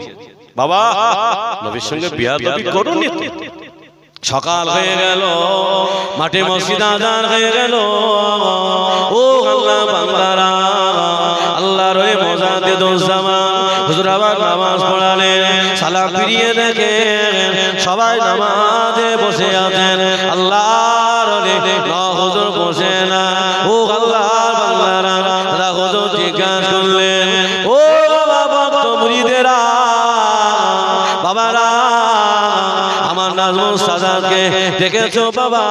[SPEAKER 1] বাবা নবীর সঙ্গে বিয়াদবি করোনি। সকাল হয়ে গেল, মাঠে মসজিদ আজান হয়ে গেল। ও আল্লাহ বান্দারা, আল্লাহর ওই মুজাদ্দিদুজ্জামান হুজুর আবার নামাজ পড়ালেন। সালাম ফিরিয়ে দেখেন সবাই নামাজে বসে আছেন, আল্লাহর ওলি হুজুর বসে না। ও আল্লাহর বান্দারা, তারা হুজুর জিজ্ঞাসা করলেন, ও বাবা ভক্ত মুরিদেরা, বাবারা আমার নাজমুল সাদাতকে দেখেছো বাবা?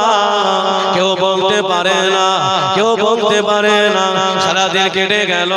[SPEAKER 1] কেউ বলতে পারে না, কেউ বলতে পারে না। সারাদিন কেটে গেল,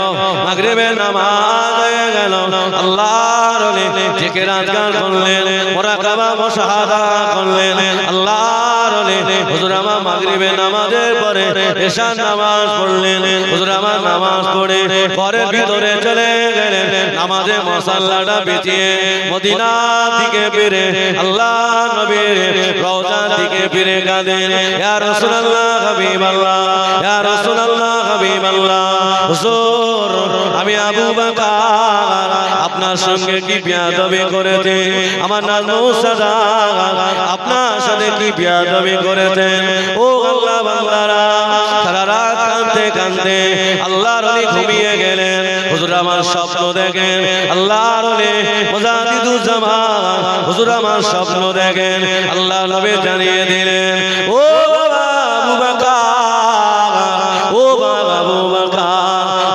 [SPEAKER 1] মাগরিবের নামাজ হয়ে গেল, আল্লাহর ওলি জিকির আজকার করলেন, মুরাকাবা মুশাহাদা করলেন। আল্লাহর ওলি হুজুর আমার মাগরিবের নামাজের পরে এশার নামাজ পড়লেন। হুজুর আমার নামাজ পড়ে ঘরের ভিতরে চলে গেলেন, নামাজে মুসাল্লাটা বিছিয়ে মদিনার দিকে ফিরে আল্লাহর নবীর রওজার দিকে ফিরে কাঁদেন, ইয়া রাসূলুল্লাহ হাবিবাল্লাহ, ইয়া রাসূলুল্লাহ হাবিবাল্লাহ, হুজুর আমি আবু বকর আপনার সঙ্গে কি বিয়াদবি করেছে? আমার নাজমুল সাদাত আপনার সাথে কি বিয়াদবি করেছেন? ও আল্লাহ বান্দারা, সারা রাত কাঁদতে কাঁদতে আল্লাহর ওলি ঘুমিয়ে গেলেন। হুজুর আমার স্বপ্ন দেখেন, আল্লাহর ওলি মুজাদ্দিদুজ্জামান হুজুর আমার স্বপ্ন দেখেন। আল্লাহ নবী জানিয়ে দিলেন, ও বাবা আবু বকর, ও বাবা আবু বকর,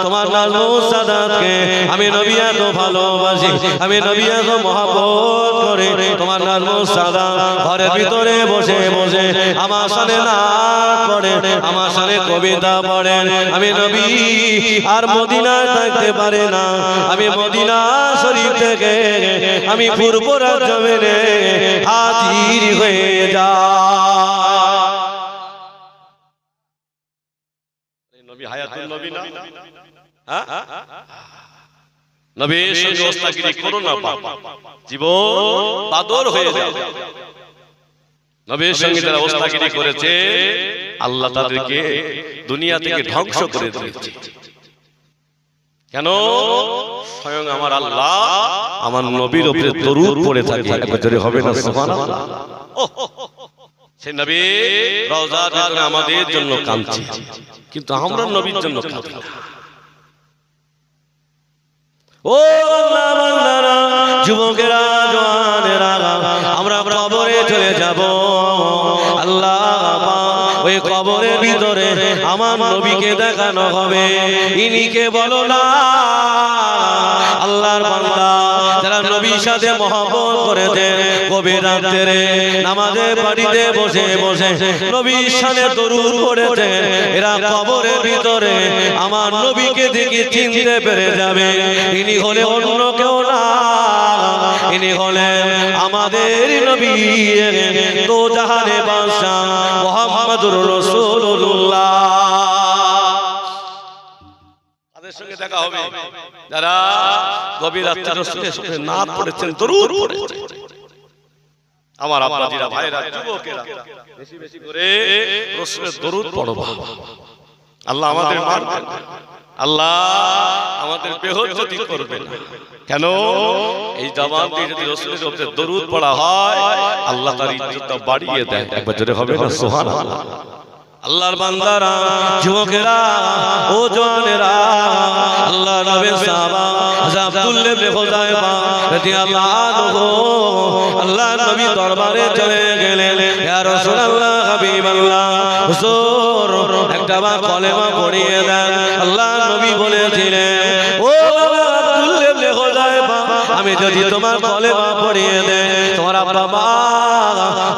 [SPEAKER 1] তোমার নাজমুল সাদাতকে আমি নবী এত ভালোবাসি, আমি নবী এত মহব্বত করে। তোমার নাজমুল সাদাত ঘরের ভিতরে বসে বসে আমার সামনে নাচ পড়ে, আমার সামনে কবিতা পড়েন। আমি নবী আর মদিনায় থাকতে পারে না, আমি মদিনা শরীফ থেকে আমি ফুরফুরা জমিনে হাজির হয়ে যাই। নবী হায়াতুল নবী না, হ্যাঁ নবীর সঙ্গে ওস্তাগিরি করো না, জীবন বাদর হয়ে যাবে। নবীর সঙ্গে যারা ওস্তাগিরি করেছে আল্লাহ তাদেরকে দুনিয়া থেকে ধ্বংস করে দিয়েছে। কেন? স্বয়ং আমার আল্লাহ আমার নবীর উপরে দরুদ পড়ে থাকে। একবারে হবে না সুবহানাল্লাহ? সেই নবী রওজার ভিতরে আমাদের জন্য কাঁদছে, কিন্তু আমরা নবীর জন্য কাঁদি না। ও আল্লাহ বান্দারা, যুবকেরা, জওয়ানেরা, আমরা কবরে চলে যাব। আল্লাহ ওই কবরের ভিতরে আমার নবীকে দেখানো হবে। ইনিকে বলো না আল্লাহর বান্দা যারা নবীর সাথে মহব্বত করেছে, গভীর রাতে নামাজের বাড়িতে বসে বসে নবীর সাথে দরুদ পড়েছে, এরা কবরের ভিতরে আমার নবীকে দেখে চিনতে পেরে যাবে। ইনি হলে অন্য কেউ না, ইনি হলেন আমাদের নবী, তো জাহানে বাদশাহ মুহাম্মদুর রাসূলুল্লাহ। তাদের সঙ্গে দেখা হবে যারা গভীর রাতে রাসূলের সাথে নাত পড়েছেন, দরুদ পড়েছেন। আমার আব্বাজিরা, ভাইরা, যুবকেরা, বেশি বেশি করে রাসূলের দরুদ পড়ো। আল্লাহ আমাদের মানবেন, আল্লাহ আমাদের বেহুজ্জতি করবেন। কেন? এই জবান দিয়ে যদি রাসূলের উপরে দরুদ পড়া হয় আল্লাহ তার ইজ্জতটা বাড়িয়ে দেয়। একবার জোরে হবে না সুবহানাল্লাহ? আল্লাহর বান্দারা, যুবকেরা, ও জওয়ানেরা, আল্লাহ নবীর সাহাবা হযরত আব্দুল্লাহ ইবনে হুযায়ফা রাদিয়াল্লাহু আনহু আল্লাহ নবী দরবারে চলে গেলেন। ইয়া রাসূলুল্লাহ হাবিবাল্লাহ, হুজুর একটা বার কলেমা পড়িয়ে দেন। আল্লাহ নবী বলেছিলেন, ও আব্দুল্লাহ ইবনে হুযায়ফা, আমি যদি তোমার কলেমা পড়িয়ে দেই তোমার আব্বা মা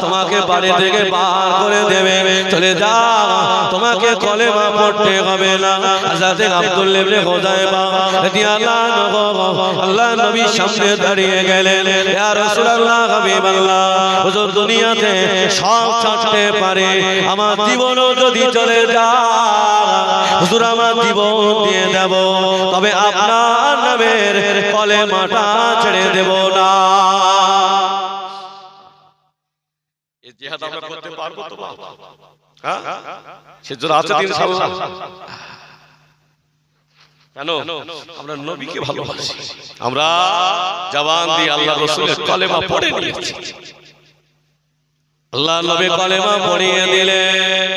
[SPEAKER 1] তোমাকে বাড়ি থেকে বার করে দেবে, চলে যাও, তোমাকে কলেমা পড়তে হবে না। হযরত আব্দুল্লাহ ইবনে হুযায়ফা রাদিয়াল্লাহু আনহু আল্লাহর নবীর সামনে দাঁড়িয়ে গেলেন, ইয়া রাসূলুল্লাহ, হাবিবাল্লাহ, হুজুর দুনিয়াতে সব ছাড়তে পারে, আমার জীবনও যদি চলে যায় হুজুর আমার জীবন দিয়ে দেব, তবে আপনার নামের কলেমাটা ছেড়ে দেব না। এই জিহাদ আমরা করতে পারবো তো বাবা? হ্যাঁ, সেজন্য আছে ইনশাআল্লাহ। কেন? আমরা নবীকে ভালোবাসি, আমরা জবান দিয়ে আল্লাহর রাসূলের কলেমা পড়ে নিয়েছি। আল্লাহ নবী কলেমা পড়িয়ে দিলেন।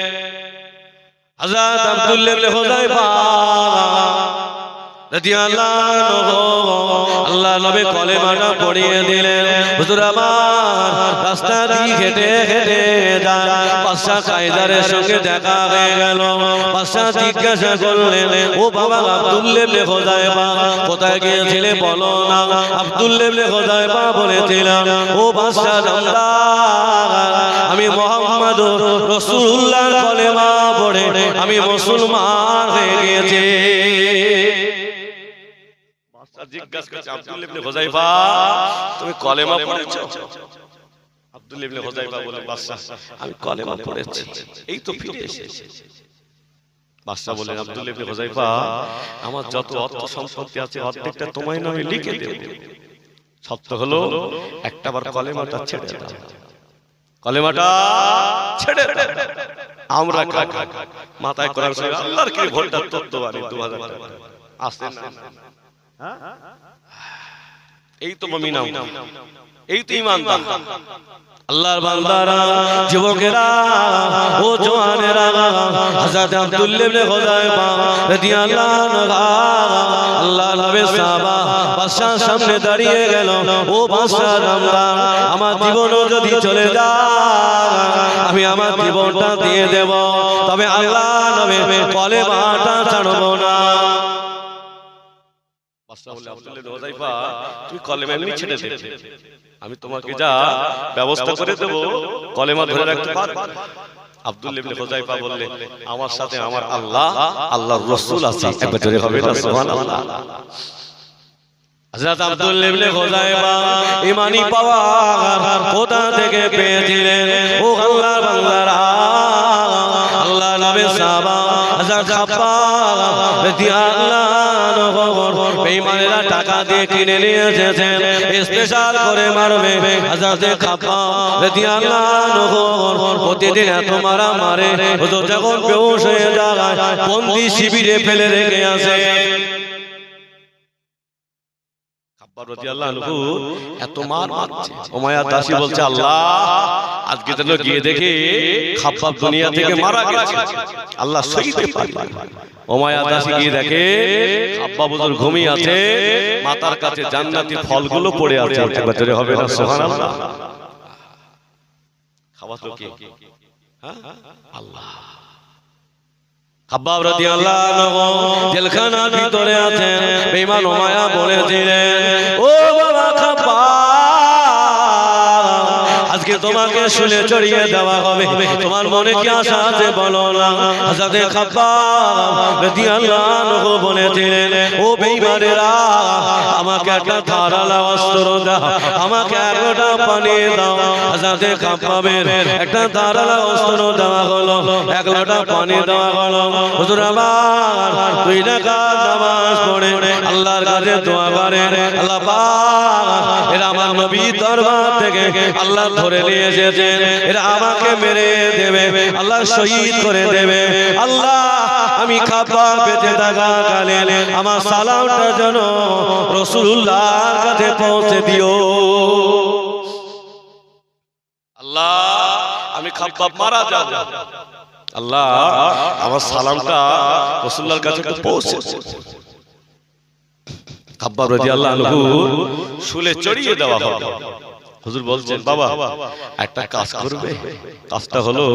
[SPEAKER 1] হযরত আব্দুল্লাহ ইবনে হুযায়ফা রাদিয়াল্লাহু আনহু আল্লাহ নবী কলেমাটা পড়িয়ে দিলেন। হুজুর আমার রাস্তা দিয়ে হেঁটে হেঁটে যায়, পাশা কায়দারের সঙ্গে দেখা হয়ে গেল। পাশা জিজ্ঞাসা করলেন, ও বাবা আব্দুল্লাহ ইবনে হুযায়ফা, কোথায় গিয়েছিলে বলো না? আব্দুল্লাহ ইবনে হুযায়ফা বলেছিলাম, ও বাদশা জানদার, আমি মুহাম্মদুর রাসূলুল্লাহর কলেমা পড়ে আমি মুসলমান হয়ে গেছি। জিজ্ঞাসা করছে, আব্দুল্লাহ ইবনে হুযায়ফা, তুমি কলেমা পড়েছো? আব্দুল্লাহ ইবনে হুযায়ফা বলে, বাদশা আমি কলেমা পড়েছি, এই তো ফিরে এসেছি। বাদশা বলেন, আব্দুল্লাহ ইবনে হুযায়ফা, আমার যত অর্থ সম্পত্তি আছে অর্ধেকটা তোমার নামে লিখে দেব, সত্য হলো একটাবার কলেমাটা ছেড়ে দাও, কলেমাটা ছেড়ে দাও। আমরা মাথায় কোরআন শরীফ আল্লাহর কি ভোটটা তত্ত্ববাণী 2000 টাকা আসে না? এই তো মুমিন, এই তো ঈমানদার আল্লাহর বান্দারা, যুবকেরা, ও জওয়ানেরা। হযরত আব্দুল্লাহ ইবনে হুযায়ফা রাদিয়াল্লাহু আনহু আল্লাহর নবীর সাহাবা বাদশার সামনে দাঁড়িয়ে গেল, ও বাদশা জানদার, আমার জীবনও যদি চলে যায় আমি আমার জীবনটা দিয়ে দেব, তবে আল্লাহর নবীর কলেমাটা ছাড়ব না। আব্দুল্লাহ ইবনে হুযায়ফা, তুমি কলেমা এমনি ছেড়ে দে, আমি তোমাকে যা ব্যবস্থা করে দেব, কলেমা ধরে রাখতে পারবে? আব্দুল্লাহ ইবনে হুযায়ফা বললেন, আমার সাথে আমার আল্লাহ, আল্লাহর রাসূল আছে, একবার জোরে হবে না সুবহানাল্লাহ। হযরত আব্দুল্লাহ ইবনে হুযায়ফা ঈমানি পাওয়ার কোথা থেকে পেয়েছিলেন? ও আল্লাহর বান্দারা, আল্লাহ নবীর সাহাবা হযরত খাব্বাব রাদিয়াল্লাহু আনহু বেঈমানেরা টাকা দিয়ে কিনে নিয়ে এসেছেন, স্পেশাল করে মারবে। হযরত খাব্বাব রাদিয়াল্লাহু আনহু প্রতিদিন এত মারা মারে, হুজুর যখন বেহুশ হয়ে যায় বন্দি শিবিরে ফেলে রেখে আসে। খাব্বাব রাদিয়াল্লাহু আনহু এত মার মারছে, উমাইয়া দাসী বলছে, আল্লাহ আজকে যেন গিয়ে দেখে খাব্বাব দুনিয়া থেকে মারা গেছে, আল্লাহ সইতে পারে। উমাইয়া দাসী গিয়ে দেখে খাব্বাব হুজুর ঘুমিয়ে আছে, মাথার কাছে জান্নাতি ফলগুলো পড়ে আছে, একবার জোরে হবে না সুবহানাল্লাহ। খাওয়াতো কে? হ্যাঁ, আল্লাহ। খাব্বাব রাদিয়াল্লাহু আনহু জেলখানার ভিতরে আছেন, বেঈমান উমাইয়া বলেছিলেন, ও বাবা খাব্বাব, আজকে তোমাকে শুলে চড়িয়ে দেওয়া হবে, তোমার মনে কি আশা আছে বলো না? হযরত খাব্বাব রাদিয়াল্লাহু আনহু বলেছিলেন, ও বেঈমানেরা, আমাকে একটা ধারালো অস্ত্র দাও, আমাকে এক লোটা পানি দাও। হযরত খাব্বাবের একটা ধারালো অস্ত্র দেওয়া হলো, এক লোটা পানি দেওয়া হলো। হুজুর আমার 2 রাকাত নামাজ পড়ে আল্লাহর কাছে দোয়া করে, আল্লাহ পাক, এরা আমার নবীর দরবার থেকে আল্লাহ ধরে নিয়ে এসেছেন, এরা আমাকে মেরে দেবে, আল্লাহ শহীদ করে দেবে। আল্লাহ, আমি খাব্বাব বেঁচে থাকা কালে আমার সালামটা যেন রাসূলুল্লাহর কাছে পৌঁছে দিও। আল্লাহ, আমি খাব্বাব মারা যাব, আল্লাহ আমার সালামটা রাসূলুল্লাহর কাছে পৌঁছে। খাব্বাব রাদিয়াল্লাহু আনহু শুলে চড়িয়ে দেওয়া হলো। হুজুর বলছেন, বাবা একটা কাজ করবে, কাজটা হলো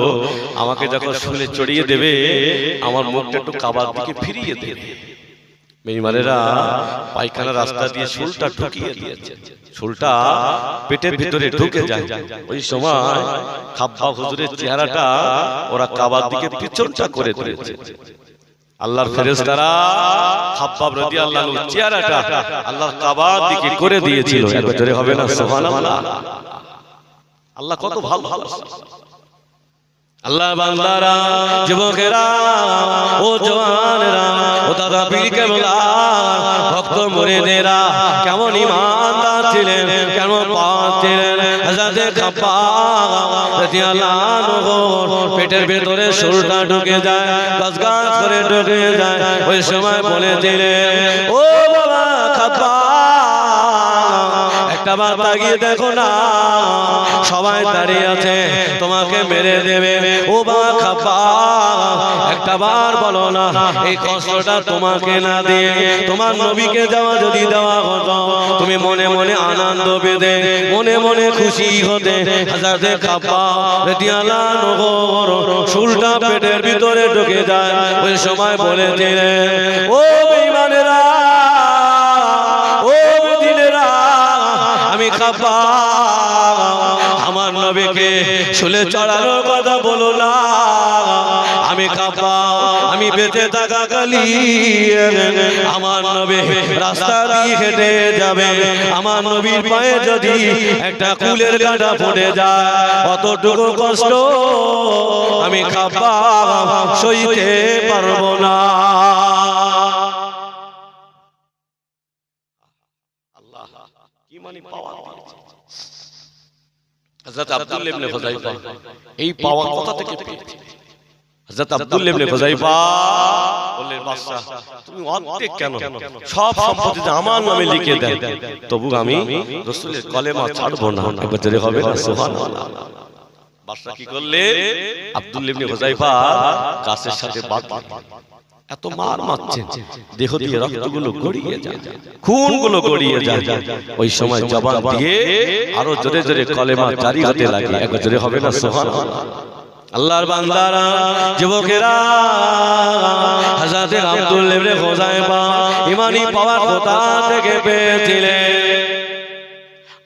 [SPEAKER 1] আমাকে যখন শুলে চড়িয়ে দেবে আমার মুখটা একটু কাবার দিকে ফিরিয়ে দেবে, বেঈমানেরা পায়খানা রাস্তা দিয়ে শুলটা ঢুকিয়ে দিয়েছে, শুলটা পেটের ভিতরে ঢুকে যায়। ওই সময় খাব্বাব হুজুরের চেহারাটা ওরা কাবার দিকে পিছনটা করে দিয়েছে। আল্লাহর ফেরেশতারা খাব্বাব রাদিয়াল্লাহু আনহু চেহারাটা আল্লাহর কাবার দিকে করে দিয়েছিল। একবার জোরে হবে না সুবহানাল্লাহ। আল্লাহ কত ভালো ভালো। আল্লাহ বান্দারা, যুবকেরা, ও জওয়ানেরা, ও দাদা পীর কেবলা, ভক্ত মুরিদেরা কেমন ঈমানদার ছিলেন, কেমন পাক ছিলেন। হযরতে খাব্বাব রাদিয়াল্লাহু আনহু পেটের ভিতরে শুলটা ঢুকে যায়, গাছ করে ঢুকে যায়। ওই সময় বলেছিলেন, ও বাবা খাব্বাব, একটা বার তাকিয়ে দেখো না, সবাই দাঁড়িয়ে আছে, তোমাকে মেরে দেবে। ও বাবা খাব্বাব, একটা বার বলো না, এই কষ্টটা তোমাকে না দিয়ে তোমার নবীকে দেওয়া যদি দেওয়া হতো, তুমি মনে মনে আনন্দ পেতে, মনে মনে খুশি হতে। হযরতে খাব্বাব রাদিয়াল্লাহু আনহু শুলটা পেটের ভিতরে ঢুকে যায়। ওই সময় বলেছিলেন, ও বেঈমানেরা, ও মুদিনেরা, আমি খাব্বাব আমার নবীকে শুলে চড়ানোর কথা বলো না। আমি খাব্বাব, আমি বেঁচে থাকা কালী আমার নবী রাস্তা দিয়ে হেঁটে যাবে, আমার নবীর পায়ে যদি একটা কুলের কাঁটা পড়ে যায়, অতটুকু কষ্ট আমি খাব্বাব সইতে পারবো না। আল্লাহ কি মানে পাওয়া। হযরত আব্দুল্লাহ ইবনে হুযায়ফা এই পাওয়া কথা থেকে পেয়েছে। হযরত আব্দুল্লাহ ইবনে হুযায়ফা বললেন, বাদশা তুমি অর্ধেক কেন, সব সম্পত্তি আমার নামে লিখে দেন, তবু আমি রাসূলের কলেমা ছাড়বো না। একবার জোরে হবে না সুবহানাল্লাহ। বাদশা কি করলে, আব্দুল্লাহ ইবনে হুযায়ফা গাছের সাথে বাঁধলেন। এত মার মারছেন, দেহ দিয়ে রক্তগুলো গড়িয়ে যায়, খুনগুলো গড়িয়ে যায়। ওই সময় জবান দিয়ে আরো জোরে জোরে কলেমা জারি হতে লাগে। একবার জোরে হবে না সুবহানাল্লাহ। আল্লাহর বান্দারা, যুবকেরা, হযরত আব্দুল্লাহ ইবনে হুযায়ফা ঈমানি পাওয়ার কথা থেকে পেয়েছিলেন।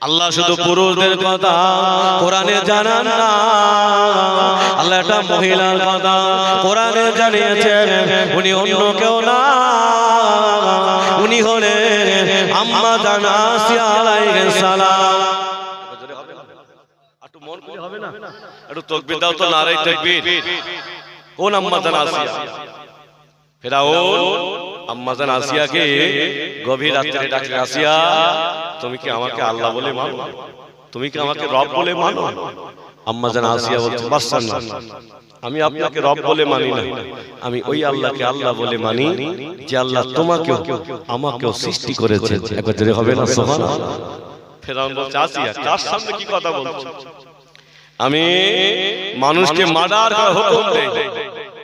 [SPEAKER 1] আল্লাহ শুধু পুরুষদের কথা কোরআনে জানান না, আল্লাহ একটা মহিলার কথা কোরআনে জানিয়েছেন। উনি অন্য কেউ না, উনি হলেন আম্মা জান আসিয়া আলাইহিস সালাম। একটু মন খুলে হবে না, একটু তাকবীর দাও তো, নারে তাকবীর। কোন আম্মা জান আসিয়া? ফিরাউন আম্মা জান আসিয়াকে গভীর রাতে ডাকে, আসিয়া তুমি কি আমাকে আল্লাহ বলে মানো? তুমি কি আমাকে রব বলে মানো? আম্মা জান আসিয়া বলছে, বাদশা না, আমি আপনাকে রব বলে মানি না, আমি ওই আল্লাহকে আল্লাহ বলে মানি যে আল্লাহ তোমাকেও আমাকেও সৃষ্টি করেছে। একবার জোরে হবে না সুবহানাল্লাহ। ফিরাউন বলছে, আসিয়া কার সামনে কি কথা বলছো? আমি মানুষকে মার্ডার করার হুকুম দেই,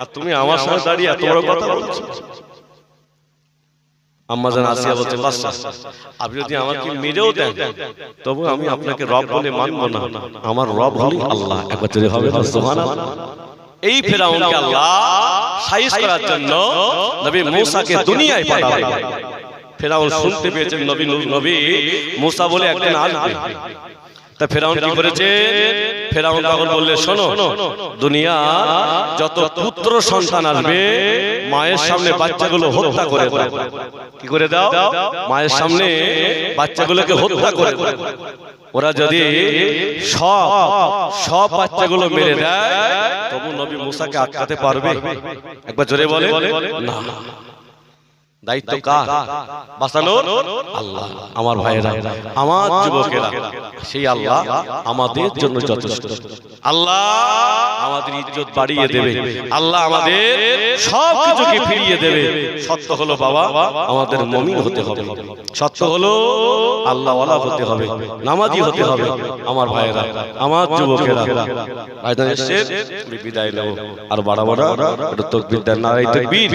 [SPEAKER 1] আর তুমি আমার সামনে দাঁড়িয়ে এত বড় কথা বলছো? আম্মা জান আসিয়া বলছে, বাদশা আপনি যদি আমাকে মেরেও দেন, তবু আমি আপনাকে রব বলে মানবো না, আমার রব হলো আল্লাহ। একবার জোরে হবে না সুবহানাল্লাহ। এই ফিরাউনকে আল্লাহ সাইজ করার জন্য নবী মূসাকে দুনিয়ায় পাঠালেন। ফিরাউন শুনতে পেয়েছেন নবী মূসা বলে একদিন আসবে। তা ফিরাউন কি করেছে? ফিরাউন তখন বললে, শোনো, দুনিয়া যত পুত্র সন্তান আসবে, মায়ের সামনে বাচ্চাগুলো হত্যা করে দাও। কি করে দাও? মায়ের সামনে বাচ্চাগুলোকে হত্যা করে দাও। ওরা যদি সব বাচ্চাগুলো মেরে দেয়, তবু নবী মূসাকে আটকাতে পারবে? একবার জোরে বলে না। দায়িত্ব কার? বাঁচানোর আল্লাহ। আমার ভাইয়েরা, আমার যুবকেরা, সেই আল্লাহ আমাদের জন্য যথেষ্ট। আল্লাহ আমাদের ইজ্জত বাড়িয়ে দেবে, আল্লাহ আমাদের সব কিছুকে ফিরিয়ে দেবে। সত্য হলো বাবা, আমাদের মুমিন হতে হবে, সত্য হলো আল্লাহ ওয়ালা হতে হবে, নামাজি হতে হবে। আমার ভাইয়েরা, আমার যুবকেরা, আয়দান এসে বিদায় নেব। আর বড় বড় একটু তাকবীর দেন, নারে তাকবীর।